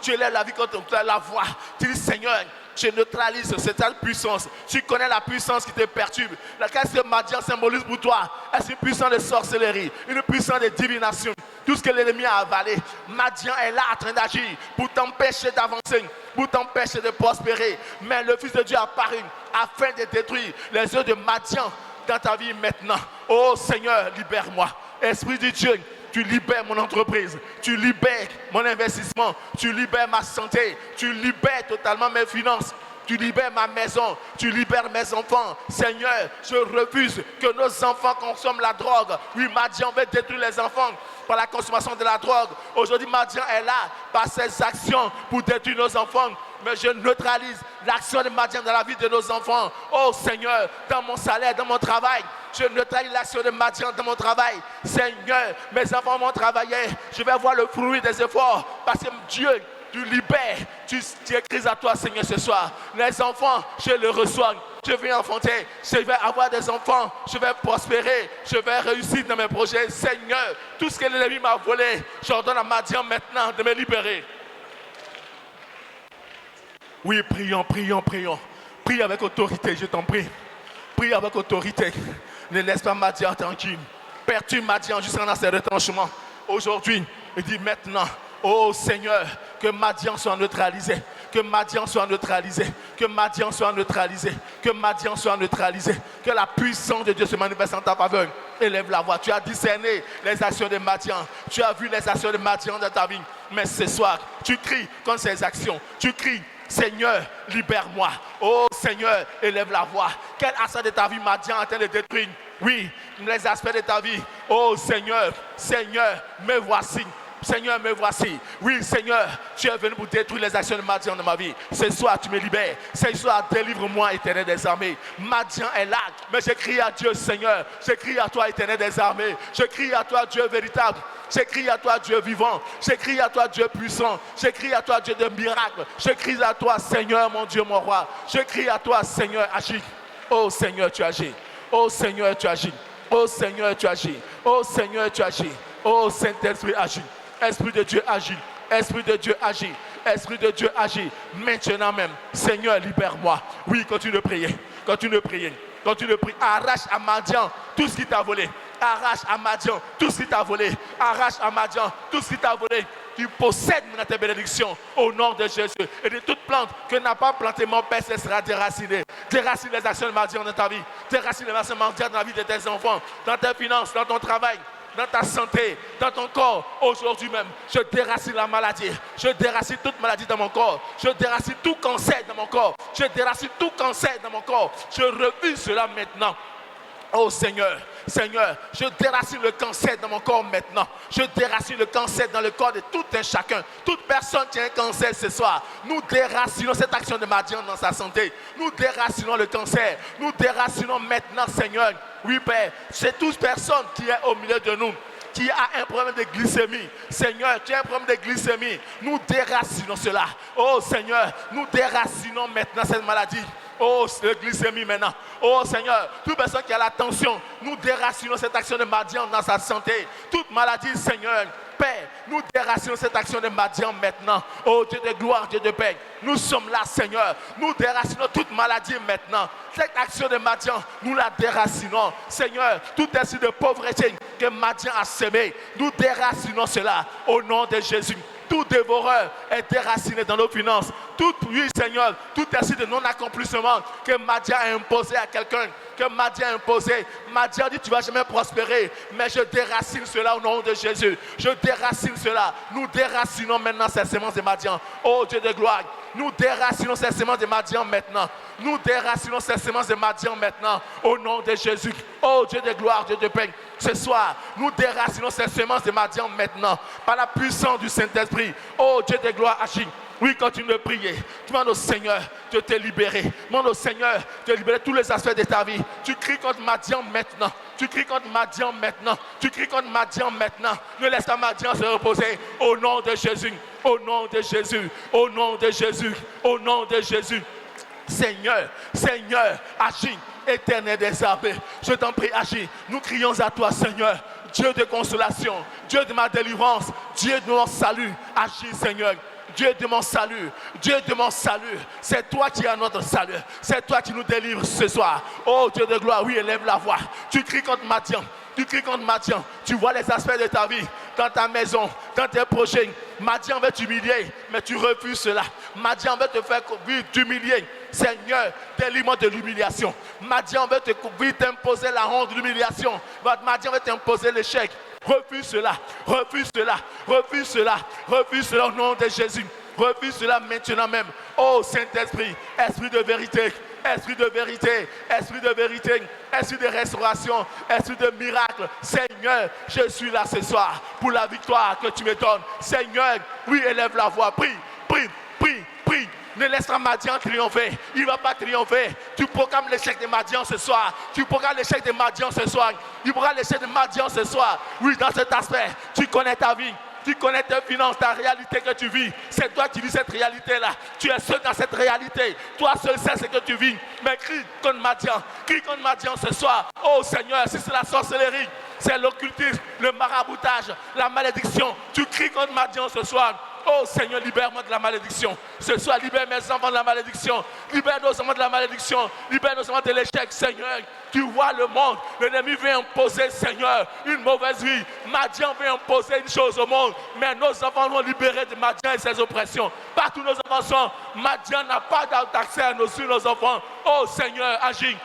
tu élèves la vie quand tu as la voix. Tu dis Seigneur, je neutralise cette puissance. Tu connais la puissance qui te perturbe. Qu'est-ce que Madian symbolise pour toi? Est-ce une puissance de sorcellerie, une puissance de divination? Tout ce que l'ennemi a avalé, Madian est là en train d'agir pour t'empêcher d'avancer, pour t'empêcher de prospérer. Mais le Fils de Dieu est apparu afin de détruire les œuvres de Madian dans ta vie maintenant. Oh Seigneur, libère-moi. Esprit de Dieu, tu libères mon entreprise, tu libères mon investissement, tu libères ma santé, tu libères totalement mes finances, tu libères ma maison, tu libères mes enfants. Seigneur, je refuse que nos enfants consomment la drogue. Oui, Madian veut détruire les enfants par la consommation de la drogue. Aujourd'hui, Madian est là par ses actions pour détruire nos enfants. Mais je neutralise l'action de Madian dans la vie de nos enfants. Oh Seigneur, dans mon salaire, dans mon travail, je neutralise l'action de Madian dans mon travail. Seigneur, mes enfants vont travailler. Je vais voir le fruit des efforts. Parce que Dieu, tu libères. Tu écris à toi, Seigneur, ce soir. Les enfants, je les reçois. Je vais enfanter. Je vais avoir des enfants. Je vais prospérer. Je vais réussir dans mes projets. Seigneur, tout ce que l'ennemi m'a volé, j'ordonne à Madian maintenant de me libérer. Oui, prions, prions, prions. Prie avec autorité, je t'en prie. Prie avec autorité. Ne laisse pas Madian tranquille. Perturbe Madian jusqu'à ses retranchements. Aujourd'hui, il dit maintenant, oh Seigneur, que Madian soit neutralisé. Que Madian soit neutralisé. Que Madian soit neutralisé. Que Madian soit neutralisé. Que la puissance de Dieu se manifeste en ta faveur. Élève la voix. Tu as discerné les actions de Madian. Tu as vu les actions de Madian dans ta vie. Mais ce soir, tu cries contre ces actions. Tu cries, Seigneur, libère-moi. Oh Seigneur, élève la voix. Quel aspect de ta vie Madian est en train de détruire? Oui, les aspects de ta vie. Oh Seigneur, Seigneur, me voici. Seigneur, me voici. Oui, Seigneur, tu es venu pour détruire les actions de Madian de ma vie. Ce soir, tu me libères. Ce soir, délivre-moi, Éternel des armées. Madian est là, mais je crie à Dieu, Seigneur. Je crie à toi, Éternel des armées. Je crie à toi, Dieu véritable. Je crie à toi, Dieu vivant. Je crie à toi, Dieu puissant. Je crie à toi, Dieu de miracles. Je crie à toi, Seigneur, mon Dieu, mon roi. Je crie à toi, Seigneur, agis. Oh Seigneur, tu agis. Oh Seigneur, tu agis. Oh Seigneur, tu agis. Oh Seigneur, tu agis. Oh Saint-Esprit, agis. Esprit de Dieu agit. Esprit de Dieu agit. Esprit de Dieu agit. Maintenant même, Seigneur, libère-moi. Oui, continue de prier. Continue de prier. Continue de prier. Arrache à Madian tout ce qui t'a volé. Arrache à Madian tout ce qui t'a volé. Arrache à Madian tout ce qui t'a volé. Tu possèdes maintenant tes bénédictions au nom de Jésus. Et de toute plante que n'a pas planté mon Père, ce sera déraciné. Déracine les actions de Madian dans ta vie. Déracine les actions de Madian dans la vie de tes enfants, dans tes finances, dans ton travail, dans ta santé, dans ton corps. Aujourd'hui même, je déracine la maladie. Je déracine toute maladie dans mon corps. Je déracine tout cancer dans mon corps. Je déracine tout cancer dans mon corps. Je refuse cela maintenant. Oh Seigneur, Seigneur, je déracine le cancer dans mon corps maintenant. Je déracine le cancer dans le corps de tout un chacun. Toute personne qui a un cancer ce soir, nous déracinons cette action de Madian dans sa santé. Nous déracinons le cancer. Nous déracinons maintenant, Seigneur. Oui, Père, c'est toute personne qui est au milieu de nous, qui a un problème de glycémie. Seigneur, tu as un problème de glycémie. Nous déracinons cela. Oh Seigneur, nous déracinons maintenant cette maladie. Oh, le glycémie maintenant. Oh Seigneur, toute personne qui a la tension, nous déracinons cette action de Madian dans sa santé. Toute maladie, Seigneur, Père, nous déracinons cette action de Madian maintenant. Oh Dieu de gloire, Dieu de paix, nous sommes là, Seigneur. Nous déracinons toute maladie maintenant. Cette action de Madian, nous la déracinons. Seigneur, tout ainsi de pauvreté que Madian a semé, nous déracinons cela au nom de Jésus. Tout dévoreur est déraciné dans nos finances. Tout, oui Seigneur, tout ainsi de non-accomplissement que Madian a imposé à quelqu'un, que Madian a imposé. Madian dit tu ne vas jamais prospérer, mais je déracine cela au nom de Jésus. Je déracine cela. Nous déracinons maintenant ces semences de Madian. Oh Dieu de gloire, nous déracinons ces semences de Madian maintenant. Nous déracinons ces semences de Madian maintenant au nom de Jésus. Oh Dieu de gloire, Dieu de paix, ce soir, nous déracinons ces semences de Madian maintenant par la puissance du Saint-Esprit. Oh Dieu de gloire, agis. Oui, continue de prier. Demande au Seigneur de te libérer. Demande au Seigneur de libérer tous les aspects de ta vie. Tu cries contre Madian maintenant. Tu cries contre Madian maintenant. Tu cries contre Madian maintenant. Ne laisse pas Madian se reposer. Au nom de Jésus. Au nom de Jésus. Au nom de Jésus. Au nom de Jésus. Seigneur, Seigneur, agis. Éternel des armées, je t'en prie, agis. Nous crions à toi, Seigneur, Dieu de consolation, Dieu de ma délivrance, Dieu de mon salut. Agis, Seigneur. Dieu de mon salut, Dieu de mon salut. C'est toi qui es notre salut. C'est toi qui nous délivres ce soir. Oh Dieu de gloire, oui, élève la voix. Tu cries contre Madian. Tu cries contre Madian. Tu vois les aspects de ta vie, dans ta maison, dans tes projets. Madian veut t'humilier, mais tu refuses cela. Madian veut te faire t'humilier. Seigneur, délivre-moi de l'humiliation. Madian veut t'imposer la honte, l'humiliation. Madian veut t'imposer l'échec. Refuse cela, refuse cela, refuse cela, refuse cela au nom de Jésus. Refuse cela maintenant même. Oh Saint-Esprit, Esprit de vérité, Esprit de vérité, Esprit de vérité, Esprit de restauration, Esprit de miracle. Seigneur, je suis là ce soir pour la victoire que tu me donnes. Seigneur, oui, élève la voix, prie, prie, prie, prie. Ne laisse pas Madian triompher. Il ne va pas triompher. Tu proclames l'échec de Madian ce soir. Tu proclames l'échec de Madian ce soir. Tu proclames l'échec de Madian ce soir. Oui, dans cet aspect, tu connais ta vie. Tu connais tes finances, ta réalité que tu vis. C'est toi qui vis cette réalité-là. Tu es seul dans cette réalité. Toi seul sais ce que tu vis. Mais crie contre Madian. Crie contre Madian ce soir. Oh Seigneur, si c'est la sorcellerie, c'est l'occultisme, le maraboutage, la malédiction. Tu cries contre Madian ce soir. Oh Seigneur, libère-moi de la malédiction. Ce soir, libère mes enfants de la malédiction. Libère nos enfants de la malédiction. Libère nos enfants de l'échec, Seigneur. Tu vois le monde. L'ennemi vient imposer, Seigneur, une mauvaise vie. Madian vient imposer une chose au monde. Mais nos enfants vont libérer de Madian et ses oppressions. Partout nos enfants sont. Madian n'a pas d'accès sur nos enfants. Oh Seigneur, agis.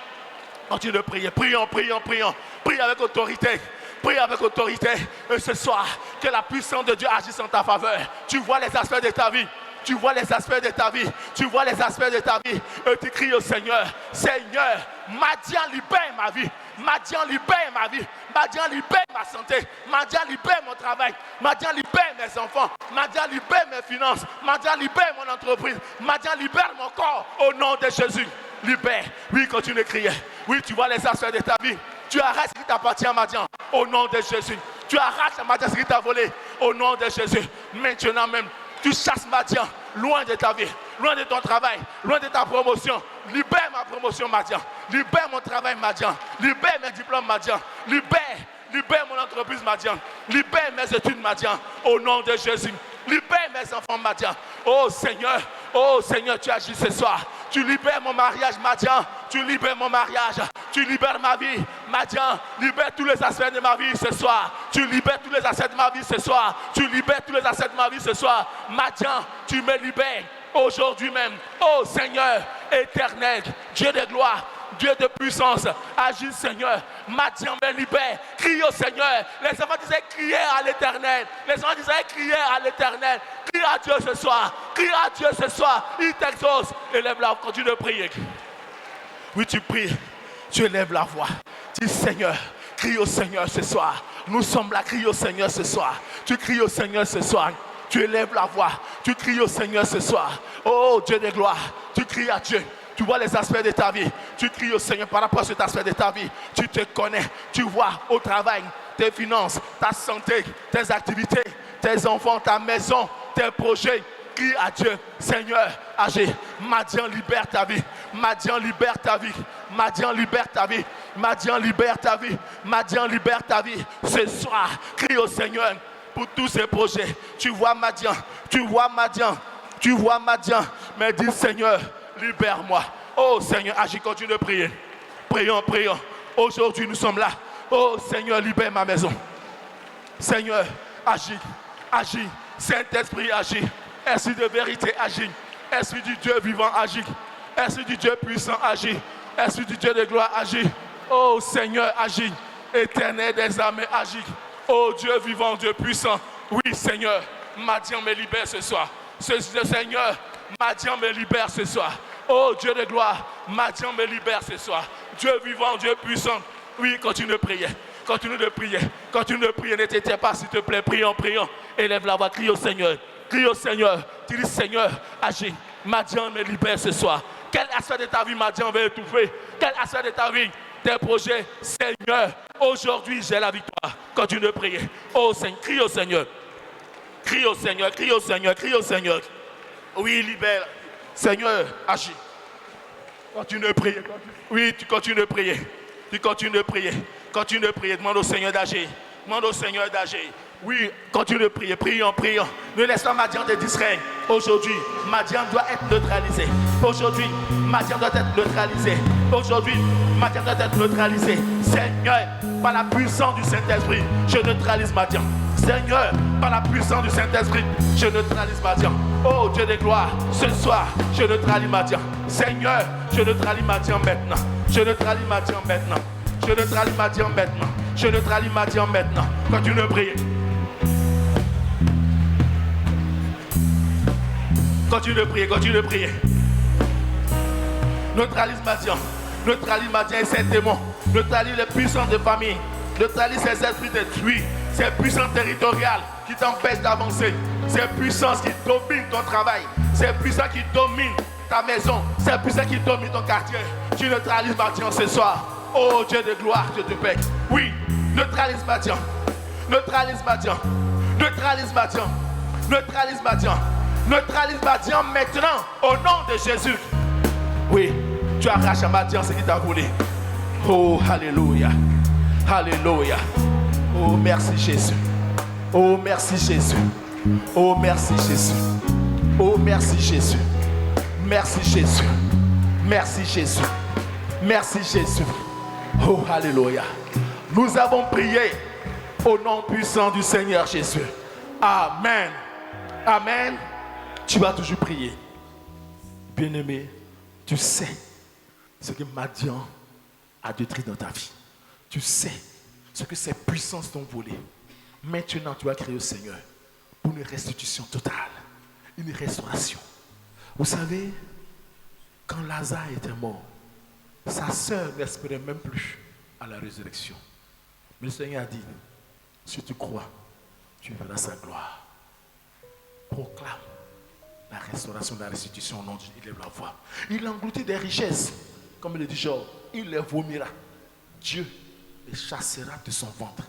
Continue de prier. Prions, prions, prions. Prie avec autorité. Prie avec autorité. Et ce soir, que la puissance de Dieu agisse en ta faveur. Tu vois les aspects de ta vie. Tu vois les aspects de ta vie. Tu vois les aspects de ta vie. Et tu cries au Seigneur. Seigneur, Madian libère ma vie. Madian libère ma vie. Madian libère ma santé. Madian libère mon travail. Madian libère mes enfants. Madian libère mes finances. Madian libère mon entreprise. Madian libère mon corps. Au nom de Jésus. Libère. Oui, continue de crier. Oui, tu vois les aspects de ta vie. Tu arrêtes ce qui t'appartient à Madian, au nom de Jésus. Tu arraches à Madian ce qui t'a volé, au nom de Jésus. Maintenant même, tu chasses Madian loin de ta vie, loin de ton travail, loin de ta promotion. Libère ma promotion, Madian. Libère mon travail, Madian. Libère mes diplômes, Madian. Libère mon entreprise, Madian. Libère mes études, Madian, au nom de Jésus. Libère mes enfants, Madian. Oh Seigneur, tu agis ce soir. Tu libères mon mariage, Madian. Tu libères mon mariage. Tu libères ma vie, Madian. Libère tous les aspects de ma vie ce soir. Tu libères tous les aspects de ma vie ce soir. Tu libères tous les aspects de ma vie ce soir. Madian, tu me libères aujourd'hui même. Oh Seigneur, éternel, Dieu de gloire, Dieu de puissance, agis Seigneur. Madian me libère. Crie au Seigneur. Les enfants disaient crier à l'éternel. Les enfants disaient crier à l'éternel. Crie à Dieu ce soir. Crie à Dieu ce soir. Il t'exauce. Élève la voix. Continue de prier. Oui, tu pries. Tu élèves la voix. Dis Seigneur. Crie au Seigneur ce soir. Nous sommes là. Crie au Seigneur ce soir. Tu cries au Seigneur ce soir. Tu élèves la voix. Tu cries au Seigneur ce soir. Oh Dieu de gloire. Tu cries à Dieu. Tu vois les aspects de ta vie. Tu cries au Seigneur par rapport à cet aspect de ta vie. Tu te connais. Tu vois au travail, tes finances, ta santé, tes activités, tes enfants, ta maison, tes projets. Crie à Dieu. Seigneur, agis. Madian, libère ta vie. Madian, libère ta vie. Madian, libère ta vie. Madian, libère ta vie. Madian, libère ta vie. Ce soir, crie au Seigneur pour tous ces projets. Tu vois Madian. Tu vois Madian. Tu vois Madian. Mais dis Seigneur, libère-moi. Oh Seigneur, agis, continue de prier. Prions, prions. Aujourd'hui, nous sommes là. Oh Seigneur, libère ma maison. Seigneur, agis, agis. Saint-Esprit, agis. Esprit de vérité, agis. Esprit du Dieu vivant, agis. Esprit du Dieu puissant, agis. Esprit du Dieu de gloire, agis. Oh Seigneur, agis. Éternel des armées, agis. Oh Dieu vivant, Dieu puissant. Oui Seigneur, Madian me libère ce soir. Seigneur, Madian me libère ce soir. Oh Dieu de gloire, Madian me libère ce soir. Dieu vivant, Dieu puissant. Oui, continue de prier. Continue de prier. Continue de prier. Ne t'éteins pas, s'il te plaît. Prions, prions. Élève la voix. Crie au Seigneur. Crie au Seigneur. Tu dis Seigneur, agis. Madian me libère ce soir. Quel aspect de ta vie Madian veut étouffer? Quel aspect de ta vie? Tes projets, Seigneur. Aujourd'hui, j'ai la victoire. Continue de prier. Oh Seigneur, crie au Seigneur. Crie au Seigneur, crie au Seigneur, crie au Seigneur. Oui, libère. Seigneur, agis. Continue de prier. Oui, tu continues de prier. Tu continues de prier. Continue de prier. Demande au Seigneur d'agir. Demande au Seigneur d'agir. Oui, continue de prier, prions. Ne laisse pas Madian te distraire. Aujourd'hui, Madian doit être neutralisé. Aujourd'hui, Madian doit être neutralisé. Aujourd'hui, Madian doit être neutralisé. Seigneur, par la puissance du Saint-Esprit, je neutralise Madian. Seigneur, par la puissance du Saint-Esprit, je neutralise Madian. Oh Dieu de gloire, ce soir, je neutralise Madian. Seigneur, je neutralise Madian maintenant. Je neutralise Madian maintenant. Je neutralise Madian maintenant. Je neutralise Madian maintenant. Continue de prier. Continue de prier. Neutralise Madian et ses démons. Neutralise les puissances de famille. Neutralise ces esprits détruits. Ces puissances territoriales qui t'empêchent d'avancer. Ces puissances qui dominent ton travail. Ces puissances qui dominent ta maison. Ces puissances qui dominent ton quartier. Tu neutralises Madian ce soir. Oh Dieu de gloire, Dieu de paix. Oui, neutralise Madian. Neutralise Madian maintenant au nom de Jésus. Oui, tu arraches à Madian ce qui t'a volé. Oh, alléluia. Alléluia. Oh, merci Jésus. Oh, merci Jésus. Oh, merci Jésus. Oh, merci Jésus. Merci Jésus. Merci Jésus. Merci Jésus. Oh, alléluia. Nous avons prié au nom puissant du Seigneur Jésus. Amen. Amen. Tu vas toujours prier. Bien-aimé, tu sais ce que Madian a détruit dans ta vie. Tu sais ce que ces puissances t'ont volé. Maintenant, tu vas crier au Seigneur pour une restitution totale, une restauration. Vous savez, quand Lazare était mort, sa sœur n'espérait même plus à la résurrection. Mais le Seigneur a dit, si tu crois, tu verras sa gloire. Proclame la restauration, la restitution au nom de Dieu. Il lève la voix. Il engloutit des richesses, comme il le dit Job. Il les vomira. Dieu les chassera de son ventre.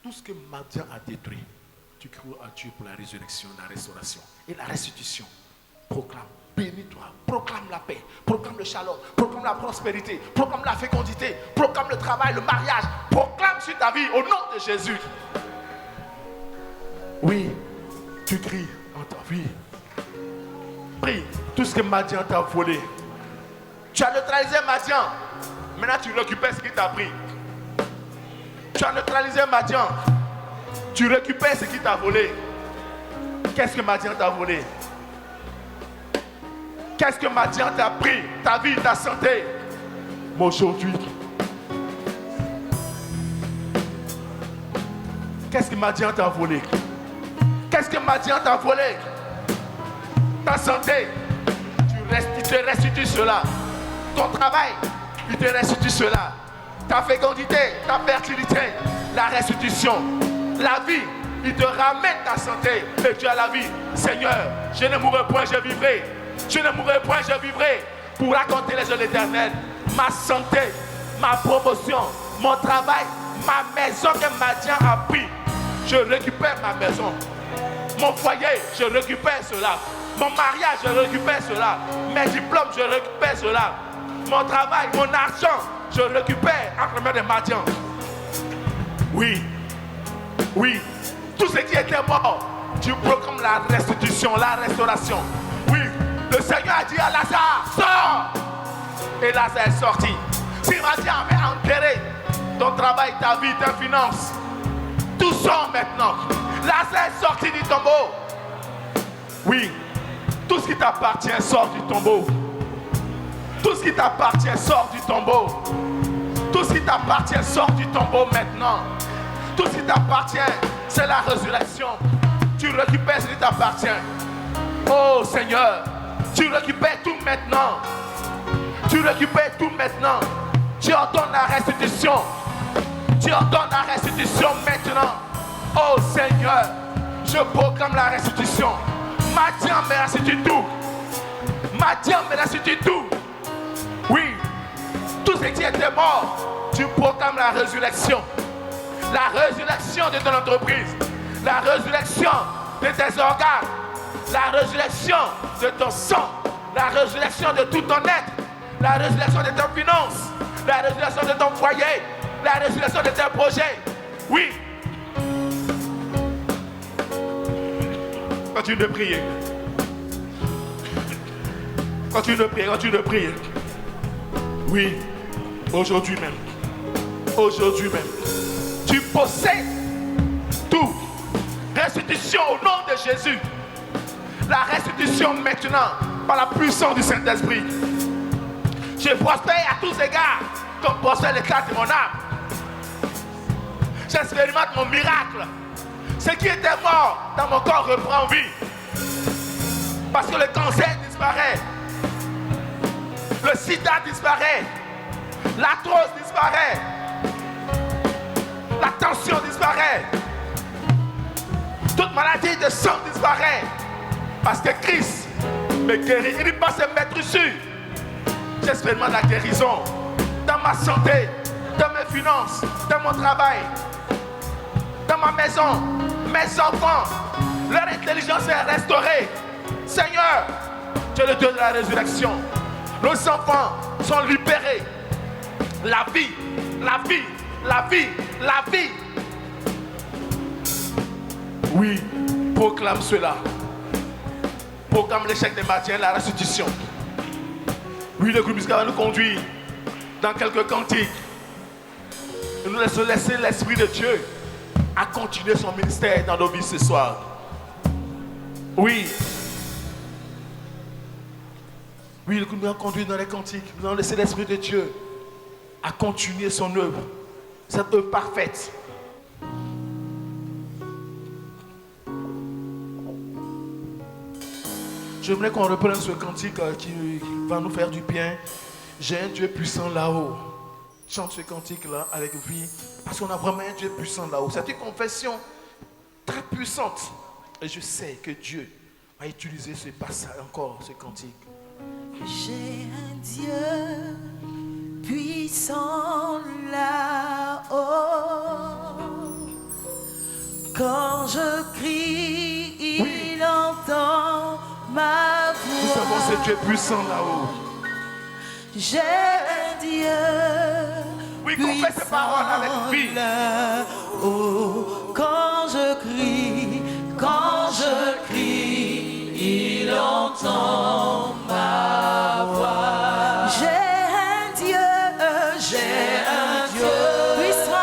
Tout ce que Madian a détruit, tu cries à Dieu pour la résurrection, la restauration et la restitution. Proclame, bénis-toi, proclame la paix, proclame le shalom, proclame la prospérité, proclame la fécondité, proclame le travail, le mariage, proclame sur ta vie au nom de Jésus. Oui, tu cries en ta vie. Prie tout ce que Madian t'a volé. Tu as neutralisé Madian. Maintenant tu récupères ce qu'il t'a pris. Tu as neutralisé Madian. Tu récupères ce qu'il t'a volé. Qu'est-ce que Madian t'a volé? Qu'est-ce que Madian t'a pris? Ta vie, ta santé. Mais aujourd'hui, qu'est-ce que Madian t'a volé? Qu'est-ce que Madian t'a volé? Ta santé, il te restitue cela. Ton travail, il te restitue cela. Ta fécondité, ta fertilité, la restitution. La vie, il te ramène ta santé et tu as la vie. Seigneur, je ne mourrai point, je vivrai. Je ne mourrai point, je vivrai pour raconter les œuvres de l'Éternel. Ma santé, ma promotion, mon travail, ma maison que Madian a pris. Je récupère ma maison. Mon foyer, je récupère cela. Mon mariage, je récupère cela. Mes diplômes, je récupère cela. Mon travail, mon argent, je récupère entre les mains de Madian. Oui, oui. Tout ce qui était mort, tu proclames la restitution, la restauration. Oui, le Seigneur a dit à Lazare, sors. Et Lazare est sorti. Si Madian avait enterré ton travail, ta vie, tes finances, tout sort maintenant. Lazare est sorti du tombeau. Oui. Tout ce qui t'appartient sort du tombeau. Tout ce qui t'appartient sort du tombeau. Tout ce qui t'appartient sort du tombeau maintenant. Tout ce qui t'appartient, c'est la résurrection. Tu récupères ce qui t'appartient. Oh Seigneur, tu récupères tout maintenant. Tu récupères tout maintenant. Tu ordonnes la restitution. Tu ordonnes la restitution maintenant. Oh Seigneur, je proclame la restitution. Madian me restitue tout. Madian me restitue tout. Oui, tout ce qui était mort, tu proclames la résurrection. La résurrection de ton entreprise. La résurrection de tes organes. La résurrection de ton sang. La résurrection de tout ton être. La résurrection de tes finances. La résurrection de ton foyer. La résurrection de tes projets. Oui. Continue de prier. Continue de prier, continue de prier. Oui, aujourd'hui même. Aujourd'hui même. Tu possèdes tout. Restitution au nom de Jésus. La restitution maintenant par la puissance du Saint-Esprit. Je prospère à tous égards comme prospère l'éclat de mon âme. J'expérimente mon miracle. Ce qui était mort dans mon corps reprend vie. Parce que le cancer disparaît. Le sida disparaît. L'arthrose disparaît. La tension disparaît. Toute maladie de sang disparaît. Parce que Christ me guérit. Il n'est pas se mettre dessus. J'expérimente la guérison dans ma santé, dans mes finances, dans mon travail, dans ma maison, mes enfants. Leur intelligence est restaurée. Seigneur, tu es le Dieu de la résurrection. Nos enfants sont libérés. La vie, la vie, la vie, la vie. Oui, proclame cela. Proclame l'échec des Madiens, la restitution. Oui, le groupe musical va nous conduire dans quelques cantiques. Et nous laissons laisser l'Esprit de Dieu à continuer son ministère dans nos vies ce soir. Oui. Oui, le groupe nous a conduit dans les cantiques. Nous allons laisser l'Esprit de Dieu à continuer son œuvre. Cette œuvre parfaite. J'aimerais qu'on reprenne ce cantique qui va nous faire du bien. J'ai un Dieu puissant là-haut. Chante ce cantique-là avec vie. Parce qu'on a vraiment un Dieu puissant là-haut. C'est une confession très puissante. Et je sais que Dieu a utilisé ce passage encore, ce cantique. J'ai un Dieu puissant là-haut. Quand je crie, il entend ma voix. Nous avons ce Dieu puissant là-haut. J'ai un Dieu oui, confesse ces paroles avec vie. Là-haut. Quand je crie, il entend ma voix. J'ai un Dieu puissant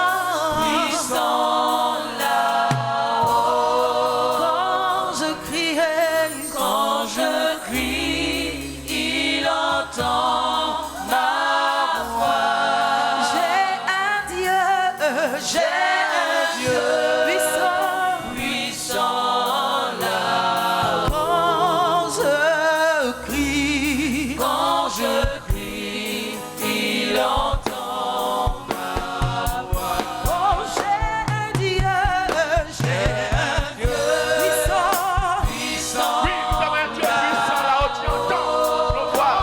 là-haut. Quand je crie, il entend ma voix. J'ai un Dieu puissant là-haut. Quand je crie, il entend ma voix. Oh, j'ai un Dieu puissant. Oui, nous avons un Dieu puissant là-haut qui entend nos voix.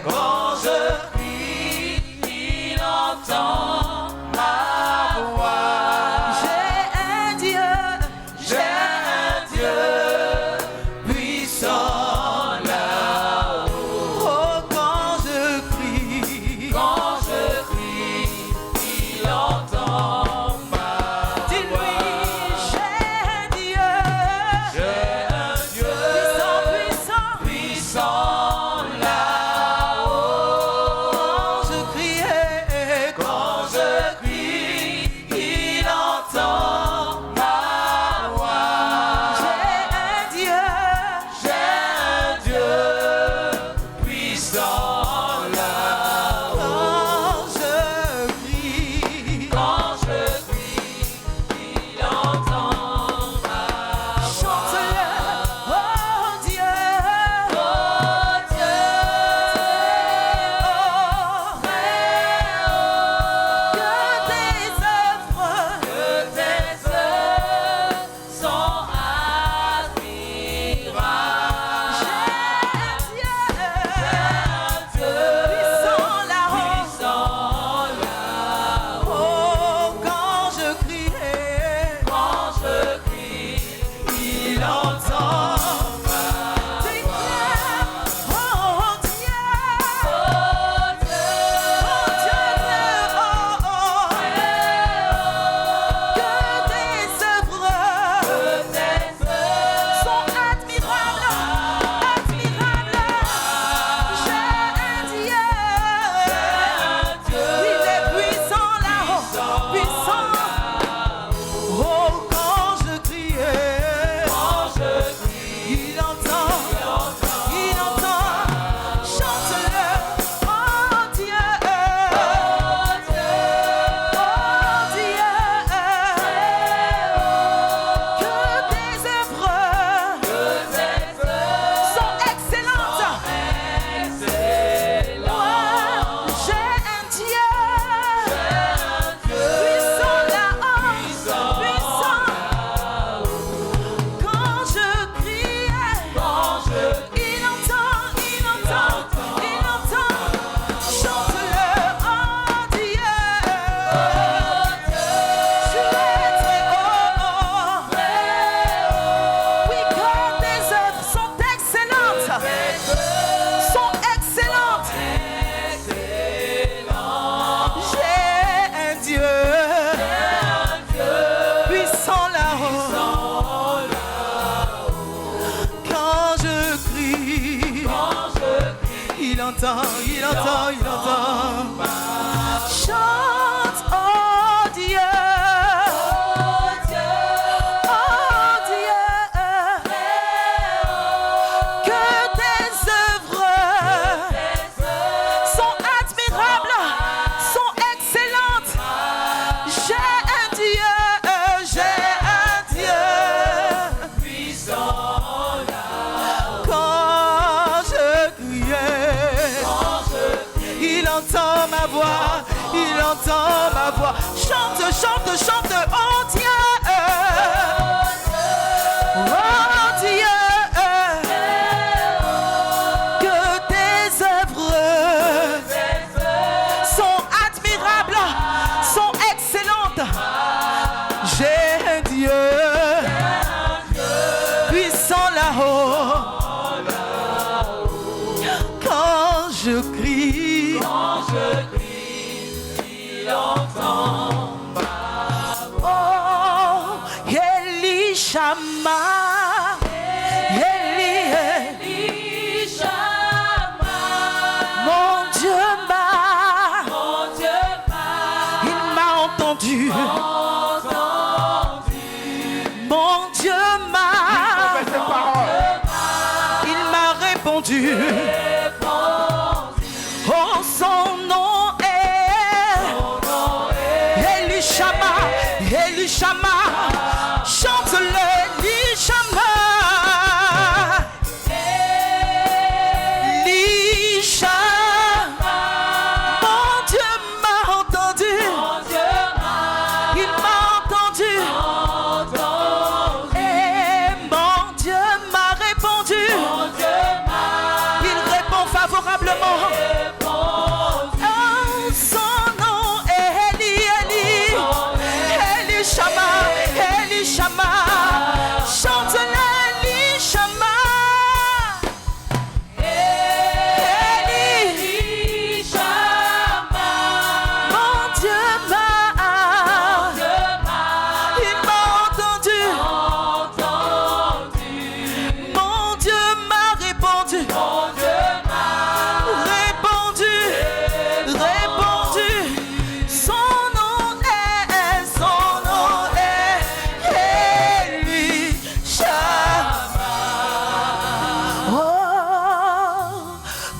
Quand je crie, il entend ma voix. il entend, il entend. Chante, oh Dieu. Il entend ma voix. Chante, chante, chante, oh Dieu. Oh Dieu. Que tes œuvres sont admirables, sont excellentes. J'ai un Dieu puissant là-haut. Quand je crie, il entend ma voix. Oh, Elishama, Elishama, mon Dieu il m'a entendu. Mon Dieu il m'a répondu. Oh, son nom Elishama, chante-le, Elishama. Elishama, mon Dieu m'a entendu. Il m'a entendu. Et mon Dieu m'a répondu. Il répond favorablement. Elishama, chante-le, Elishama. Elishama, mon Dieu il m'a entendu. Mon Dieu m'a répondu. Répondu. Son nom est Elishama. Oh,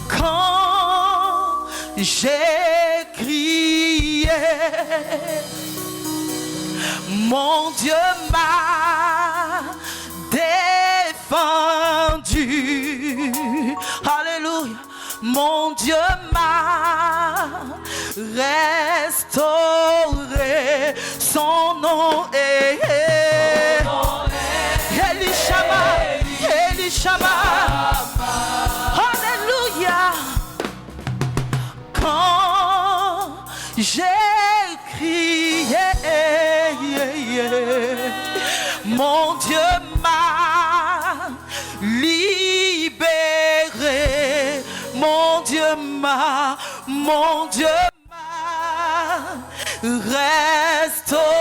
quand j'ai crié, mon Dieu m'a défendu. Alléluia. Mon Dieu m'a restauré. Son nom est Elishama. Elishama. Alléluia. Quand j'ai crié, mon Dieu m'a libéré. Mon Dieu m'a restauré.